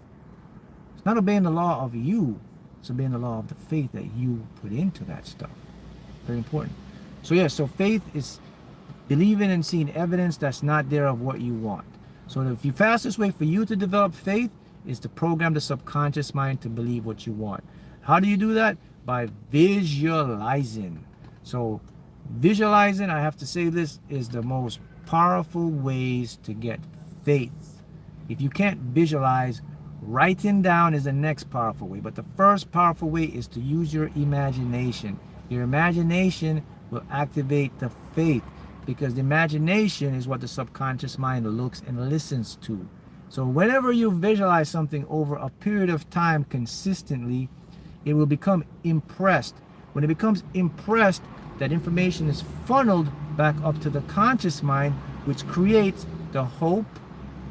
It's not obeying the law of you, it's obeying the law of the faith that you put into that stuff. Very important. So yeah, so faith is believing and seeing evidence that's not there of what you want. So the fastest way for you to develop faith is to program the subconscious mind to believe what you want. How do you do that? By visualizing. So visualizing, I have to say this, is the most powerful ways to get faith. If you can't visualize, writing down is the next powerful way. But the first powerful way is to use your imagination. Your imagination will activate the faith, because the imagination is what the subconscious mind looks and listens to. So whenever you visualize something over a period of time consistently, it will become impressed. When it becomes impressed, that information is funneled back up to the conscious mind, which creates the hope,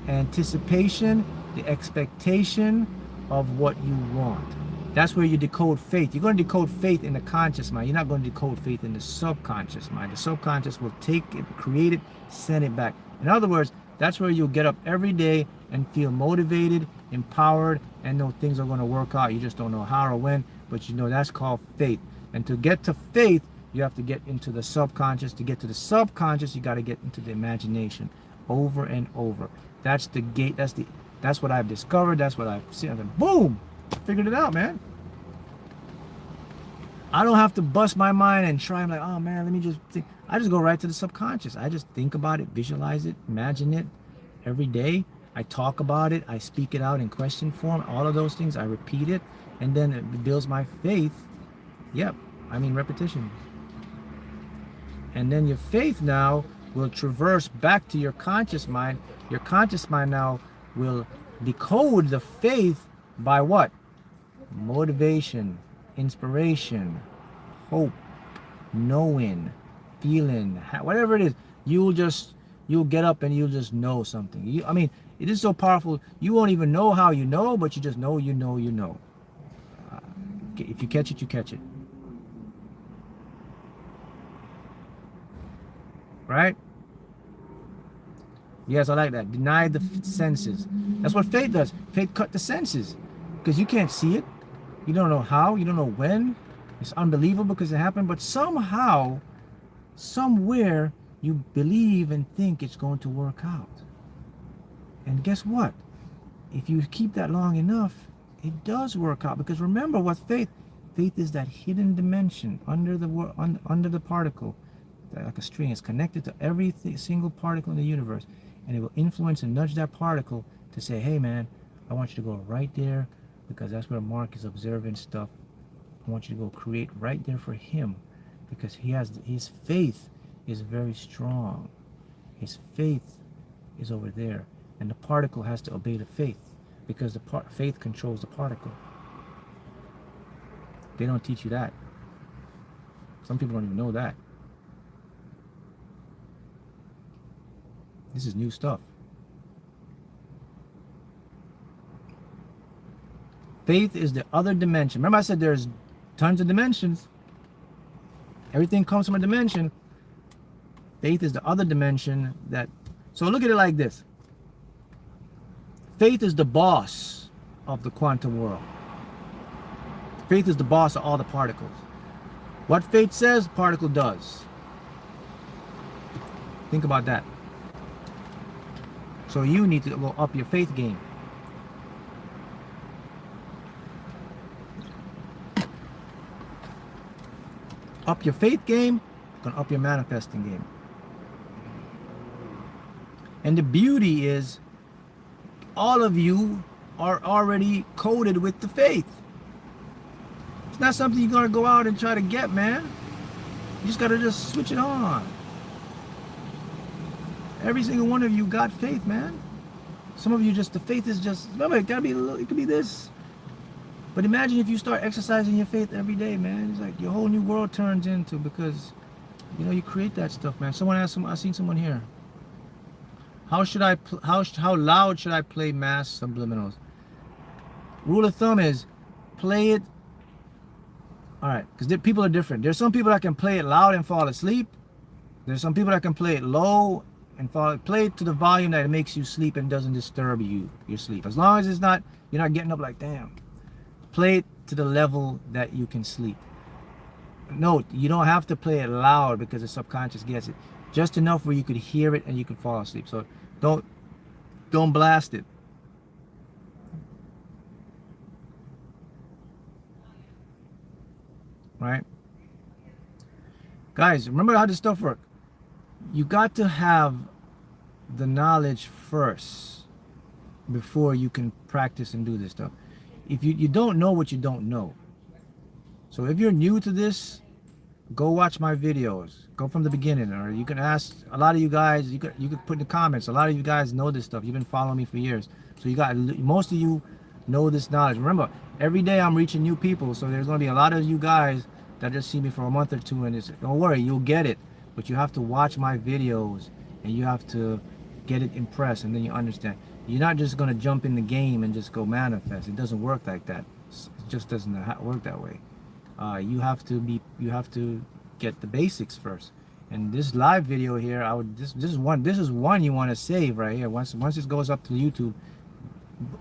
anticipation, the expectation of what you want. That's where you decode faith. You're going to decode faith in the conscious mind. You're not going to decode faith in the subconscious mind. The subconscious will take it, create it, send it back. In other words, that's where you'll get up every day and feel motivated, empowered, and know things are going to work out. You just don't know how or when, but you know that's called faith. And to get to faith, you have to get into the subconscious. To get to the subconscious, you got to get into the imagination over and over. That's the gate. That's what I've discovered. That's what I've seen. Boom! Figured it out, man. I don't have to bust my mind and try. I'm like, oh man, let me just think. I just go right to the subconscious. I just think about it, visualize it, imagine it every day. I talk about it. I speak it out in question form. All of those things, I repeat it, and then it builds my faith. Yep, I mean repetition. And then your faith now will traverse back to your conscious mind. Your conscious mind now will decode the faith by what? Motivation, inspiration, hope, knowing, feeling, whatever it is. You'll get up and you'll just know something. I mean, it is so powerful. You won't even know how you know, but you just know you know you know. If you catch it, you catch it. Right? Yes, I like that. Deny the senses. That's what faith does. Faith cut the senses, because you can't see it. You don't know how, you don't know when. It's unbelievable because it happened, but somehow, somewhere, you believe and think it's going to work out. And guess what? If you keep that long enough, it does work out. Because remember what faith is that hidden dimension under the particle, like a string. It's connected to every single particle in the universe, and it will influence and nudge that particle to say, hey man, I want you to go right there, because that's where Mark is observing stuff. I want you to go create right there for him, because his faith is very strong. His faith is over there, and the particle has to obey the faith, because the faith controls the particle. They don't teach you that. Some people don't even know that. This is new stuff. Faith is the other dimension. Remember I said there's tons of dimensions. Everything comes from a dimension. Faith is the other dimension that... So look at it like this. Faith is the boss of the quantum world. Faith is the boss of all the particles. What faith says, particle does. Think about that. So you need to go up your faith game. Up your faith game, gonna up your manifesting game. And the beauty is, all of you are already coded with the faith. It's not something you're gonna go out and try to get, man. You just gotta just switch it on. Every single one of you got faith, man. Some of you just, the faith is just, remember, it gotta be a little, it could be this. But imagine if you start exercising your faith every day, man. It's like your whole new world turns into, because, you know, you create that stuff, man. Someone asked, I seen someone here. How loud should I play mass subliminals? Rule of thumb is, play it. All right, because people are different. There's some people that can play it loud and fall asleep. There's some people that can play it low and play it to the volume that it makes you sleep and doesn't disturb your sleep. As long as it's not, you're not getting up like, damn. Play it to the level that you can sleep. Note, you don't have to play it loud because the subconscious gets it. Just enough where you could hear it and you could fall asleep. So don't blast it. Right? Guys, remember how this stuff works. You got to have the knowledge first before you can practice and do this stuff. If you don't know what you don't know. So if you're new to this, go watch my videos. Go from the beginning, or you can ask a lot of you guys. You could put in the comments. A lot of you guys know this stuff. You've been following me for years, so most of you know this knowledge. Remember, every day I'm reaching new people, so there's going to be a lot of you guys that just see me for a month or two, and don't worry, you'll get it. But you have to watch my videos, and you have to get it impressed, and then you understand. You're not just going to jump in the game and just go manifest. It doesn't work like that. It just doesn't work that way. You have to get the basics first. And this live video here, this is one you want to save right here. Once this goes up to YouTube,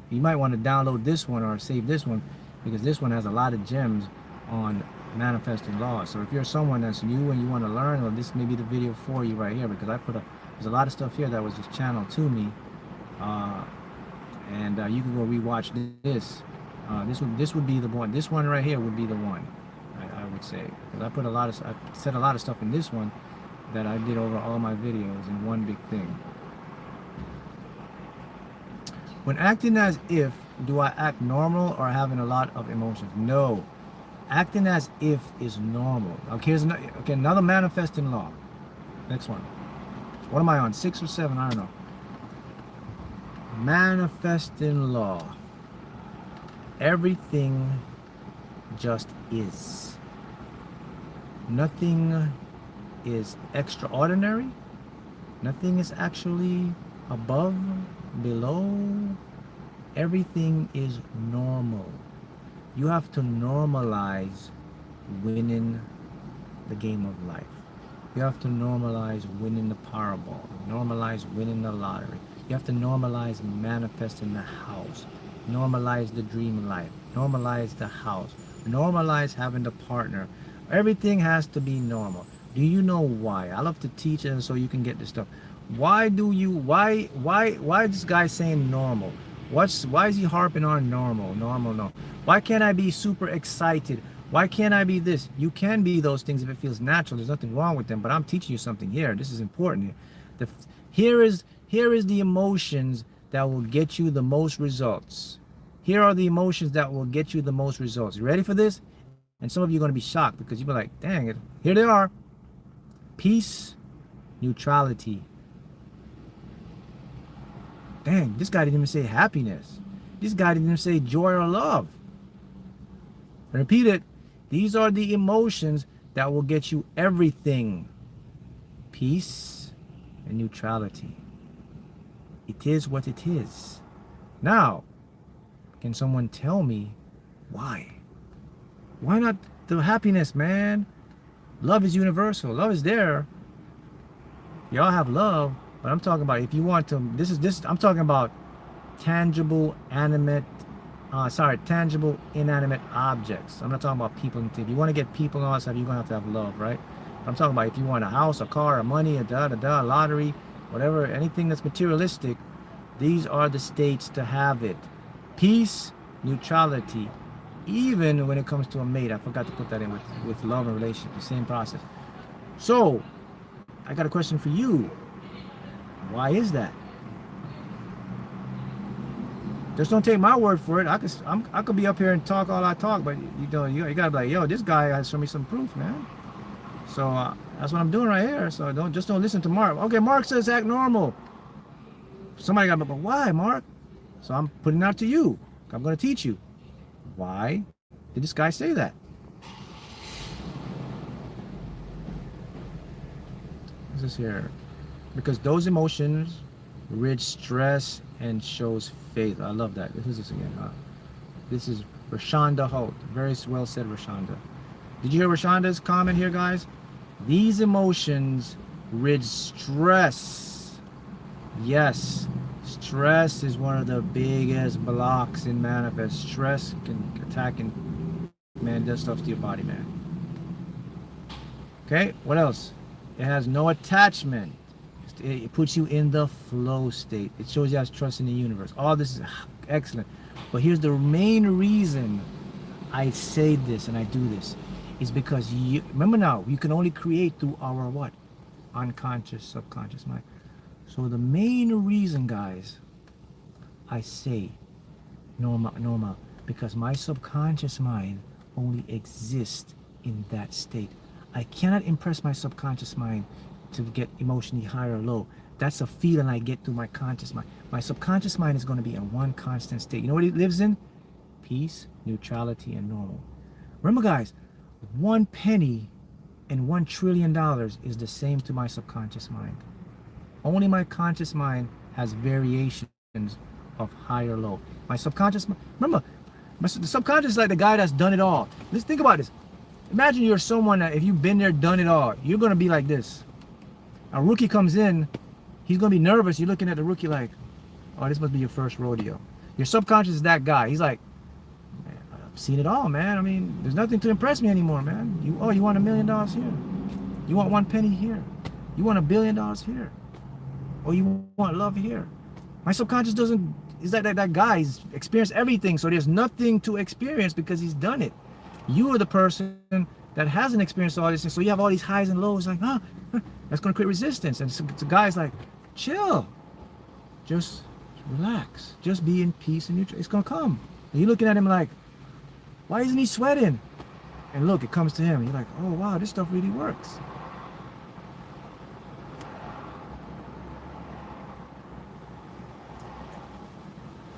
you might want to download this one or save this one, because this one has a lot of gems on manifesting laws. So if you're someone that's new and you want to learn, well, this may be the video for you right here, because there's a lot of stuff here that was just channeled to me, and you can go rewatch this. This would be the one. This one right here would be the one, I would say, because I said a lot of stuff in this one that I did over all my videos in one big thing. When acting as if, do I act normal or having a lot of emotions? No. Acting as if is normal. Okay, another manifesting law. Next one. What am I on? 6 or 7? I don't know. Manifesting law. Everything just is. Nothing is extraordinary. Nothing is actually above, below. Everything is normal. You have to normalize winning the game of life. You have to normalize winning the Powerball. Normalize winning the lottery. You have to normalize manifesting the house. Normalize the dream life. Normalize the house. Normalize having the partner. Everything has to be normal. Do you know why? I love to teach it so you can get this stuff. Why is this guy saying normal? Why is he harping on normal? Normal, no. Why can't I be super excited? Why can't I be this? You can be those things if it feels natural. There's nothing wrong with them, but I'm teaching you something here. This is important. The, here is the emotions that will get you the most results. Here are the emotions that will get you the most results. You ready for this? And some of you are going to be shocked because you'll be like, dang it. Here they are. Peace, neutrality. Dang, this guy didn't even say happiness. This guy didn't even say joy or love. Repeat it. These are the emotions that will get you everything. Peace and neutrality. It is what it is. Now, can someone tell me why? Why not the happiness, man? Love is universal. Love is there. Y'all have love, but I'm talking about if you want to. I'm talking about tangible, tangible, inanimate objects. I'm not talking about people. If you want to get people and all that stuff, you're gonna have to have love, right? I'm talking about if you want a house, a car, a money, a lottery, whatever, anything that's materialistic. These are the states to have it. Peace, neutrality. Even when it comes to a mate, I forgot to put that in with love and relationship, the same process. So, I got a question for you. Why is that? Just don't take my word for it. I could be up here and talk all I talk, but you gotta be like, yo, this guy has shown me some proof, man. So that's what I'm doing right here. So don't listen to Mark. Okay, Mark says act normal. Somebody got me, but why, Mark? So I'm putting it out to you. I'm gonna teach you. Why did this guy say that? What's this here? Because those emotions rid stress and shows faith. I love that. Who's this again? This is Rashonda Holt. Very well said, Rashonda. Did you hear Rashonda's comment here, guys? These emotions rid stress. Yes. Stress is one of the biggest blocks in manifest. Stress can attack and, man, does stuff to your body, man. Okay, what else? It has no attachment. It puts you in the flow state. It shows you have trust in the universe. All this is excellent. But here's the main reason I say this and I do this is because you remember now, you can only create through our what? Unconscious, subconscious mind. So the main reason, guys, I say normal, because my subconscious mind only exists in that state. I cannot impress my subconscious mind to get emotionally high or low. That's a feeling I get through my conscious mind. My subconscious mind is going to be in one constant state. You know what it lives in? Peace, neutrality, and normal. Remember, guys, 1 penny and $1 trillion is the same to my subconscious mind. Only my conscious mind has variations of high or low. My subconscious mind, remember, the subconscious is like the guy that's done it all. Let's think about this. Imagine you're someone that if you've been there, done it all, you're going to be like this. A rookie comes in, he's going to be nervous. You're looking at the rookie like, oh, this must be your first rodeo. Your subconscious is that guy. He's like, man, I've seen it all, man. I mean, there's nothing to impress me anymore, man. You want $1 million here. You want 1 penny here. You want $1 billion here. Or you want love here. My subconscious doesn't, is that guy. He's experienced everything. So there's nothing to experience because he's done it. You are the person that hasn't experienced all this. And so you have all these highs and lows like, that's going to create resistance. And so the guy's like, chill. Just relax. Just be in peace and neutral. It's going to come. And you're looking at him like, why isn't he sweating? And look, it comes to him. You're like, oh, wow, this stuff really works.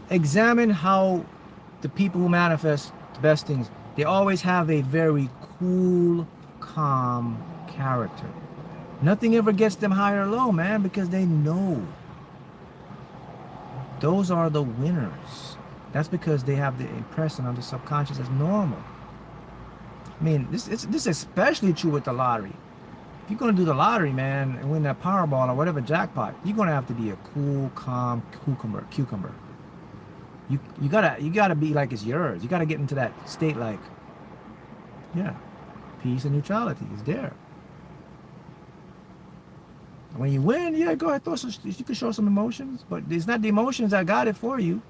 Examine how the people who manifest the best things, they always have a very cool, calm character. Nothing ever gets them high or low, man, because they know. Those are the winners. That's because they have the impression on the subconscious as normal. I mean, this is especially true with the lottery. If you're going to do the lottery, man, and win that Powerball or whatever jackpot, you're going to have to be a cool, calm cucumber. You gotta be like it's yours. You gotta get into that state like, yeah, peace and neutrality is there. When you win, yeah, go ahead, you can show some emotions, but it's not the emotions that got it for you.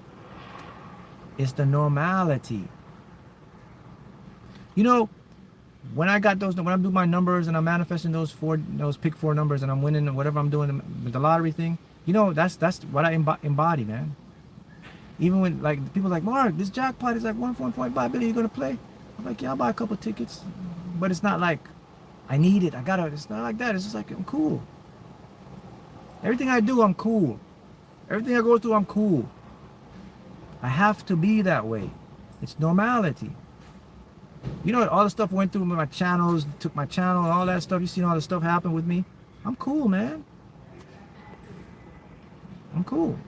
It's the normality. You know, when I got those, when I'm doing my numbers and I'm manifesting those pick four numbers and I'm winning whatever I'm doing with the lottery thing, that's what I embody, man. Even when like people are like, Mark, this jackpot is like 1.5 billion, you're gonna play? I'm like, yeah, I'll buy a couple tickets, but it's not like I need it. I gotta. It's not like that. It's just like I'm cool. Everything I do, I'm cool. Everything I go through, I'm cool. I have to be that way. It's normality. You know, all the stuff went through my channels, took my channel, all that stuff. You seen all the stuff happen with me? I'm cool, man. I'm cool.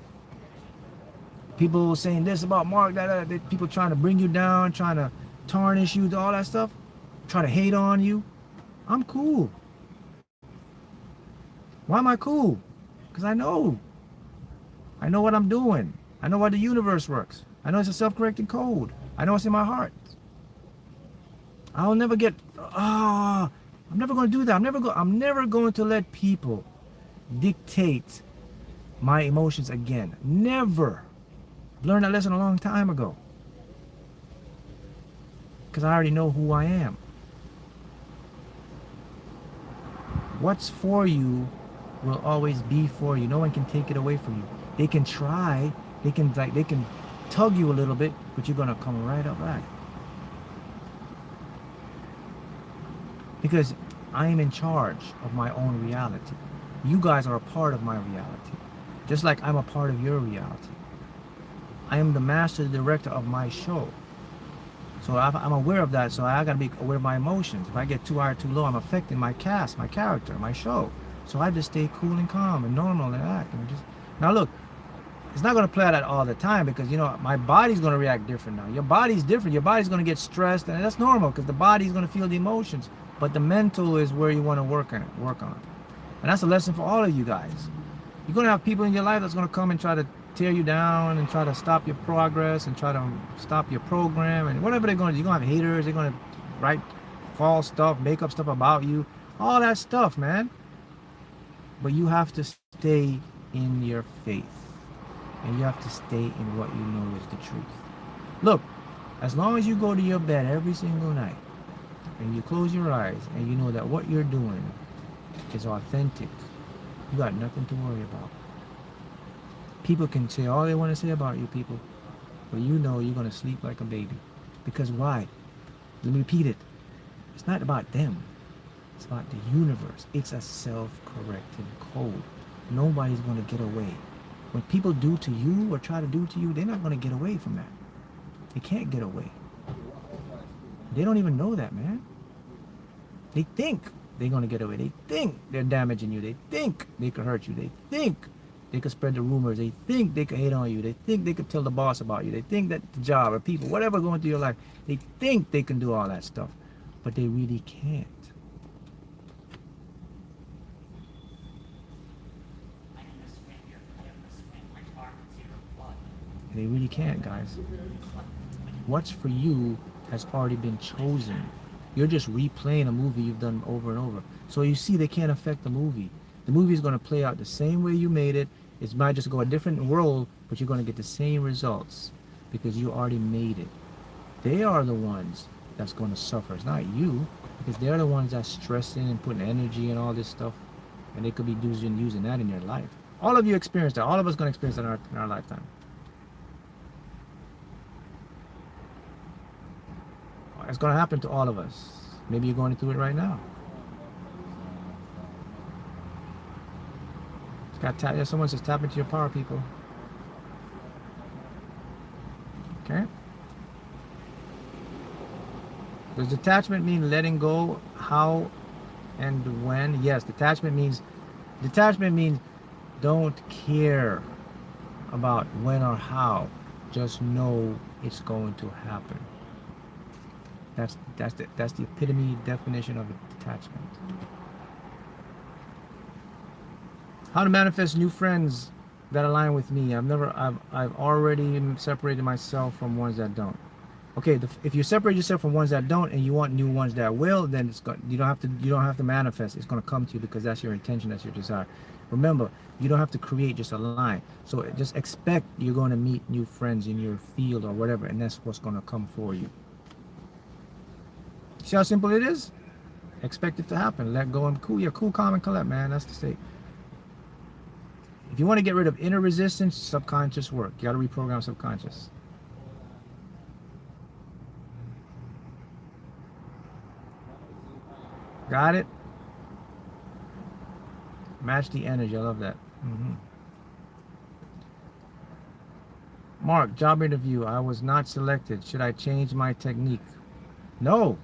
People saying this about Mark, that people trying to bring you down, trying to tarnish you, all that stuff, try to hate on you. I'm cool. Why am I cool? Because I know what I'm doing. I know how the universe works. I know it's a self-correcting code. I know it's in my heart. I'll never get, I'm never going to do that. I'm never going to let people dictate my emotions again. Never. Learned that lesson a long time ago. Because I already know who I am. What's for you will always be for you. No one can take it away from you. They can try, they can tug you a little bit, but you're gonna come right up back. Because I am in charge of my own reality. You guys are a part of my reality. Just like I'm a part of your reality. I am the master director of my show. So I'm aware of that, so I gotta be aware of my emotions. If I get too high or too low, I'm affecting my cast, my character, my show. So I just stay cool and calm and normal and act. And just now look, it's not gonna play out all the time because my body's gonna react different now. Your body's different. Your body's gonna get stressed, and that's normal because the body's gonna feel the emotions. But the mental is where you want to work on. And that's a lesson for all of you guys. You're gonna have people in your life that's gonna come and try to tear you down and try to stop your progress and try to stop your program and whatever they're going to do. You're going to have haters. They're going to write false stuff, make up stuff about you, all that stuff, man. But you have to stay in your faith and you have to stay in what you know is the truth. Look, as long as you go to your bed every single night and you close your eyes and you know that what you're doing is authentic, you got nothing to worry about. People can say all they want to say about you, people, but you know you're going to sleep like a baby. Because why? Let me repeat it. It's not about them. It's about the universe. It's a self-correcting code. Nobody's going to get away. What people do to you or try to do to you, they're not going to get away from that. They can't get away. They don't even know that, man. They think they're going to get away. They think they're damaging you. They think they could hurt you. They think they could spread the rumors. They think they could hate on you. They think they could tell the boss about you. They think that the job or people, whatever going through your life, they think they can do all that stuff. But they really can't. They really can't, guys. What's for you has already been chosen. You're just replaying a movie you've done over and over. So you see, they can't affect the movie. The movie is going to play out the same way you made it. It might just go a different world, but you're going to get the same results because you already made it. They are the ones that's going to suffer. It's not you, because they're the ones that's stressing and putting energy and all this stuff, and they could be using that in your life. All of you experience that. All of us going to experience that in our lifetime. It's going to happen to all of us. Maybe you're going through it right now. Someone says tap into your power, people. Okay? Does detachment mean letting go? How and when? Yes, detachment means don't care about when or how. Just know it's going to happen. That's the epitome definition of a detachment. How to manifest new friends that align with me. I've already separated myself from ones that don't. Okay, if you separate yourself from ones that don't and you want new ones that will, then you don't have to manifest. It's going to come to you because that's your intention, that's your desire. Remember, you don't have to create just a line. So just expect you're going to meet new friends in your field or whatever, and that's what's going to come for you. See how simple it is? Expect it to happen. Let go and cool. Yeah, cool, calm, and collect, man. That's the state. If you want to get rid of inner resistance, subconscious work. You got to reprogram subconscious. Got it? Match the energy. I love that. Mark, job interview. I was not selected. Should I change my technique? No.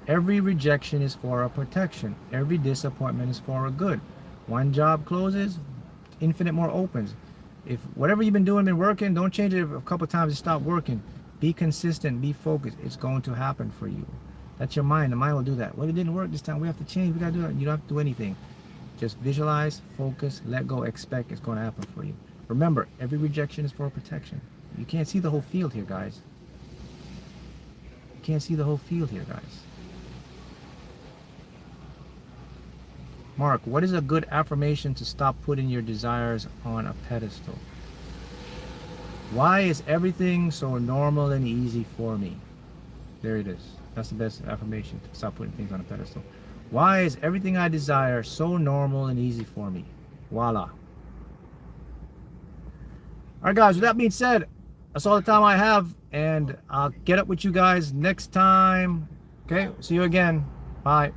Every rejection is for a protection. Every disappointment is for a good. One job closes, infinite more opens. If whatever you've been doing been working, don't change it a couple times. It stop working. Be consistent. Be focused. It's going to happen for you. That's your mind. The mind will do that. Well, it didn't work this time. We have to change. We got to do it. You don't have to do anything. Just visualize, focus, let go, expect. It's going to happen for you. Remember, every rejection is for protection. You can't see the whole field here, guys. You can't see the whole field here, guys. Mark, what is a good affirmation to stop putting your desires on a pedestal? Why is everything so normal and easy for me? There it is. That's the best affirmation to stop putting things on a pedestal. Why is everything I desire so normal and easy for me? Voila. All right, guys, with that being said, that's all the time I have, and I'll get up with you guys next time. Okay, see you again. Bye.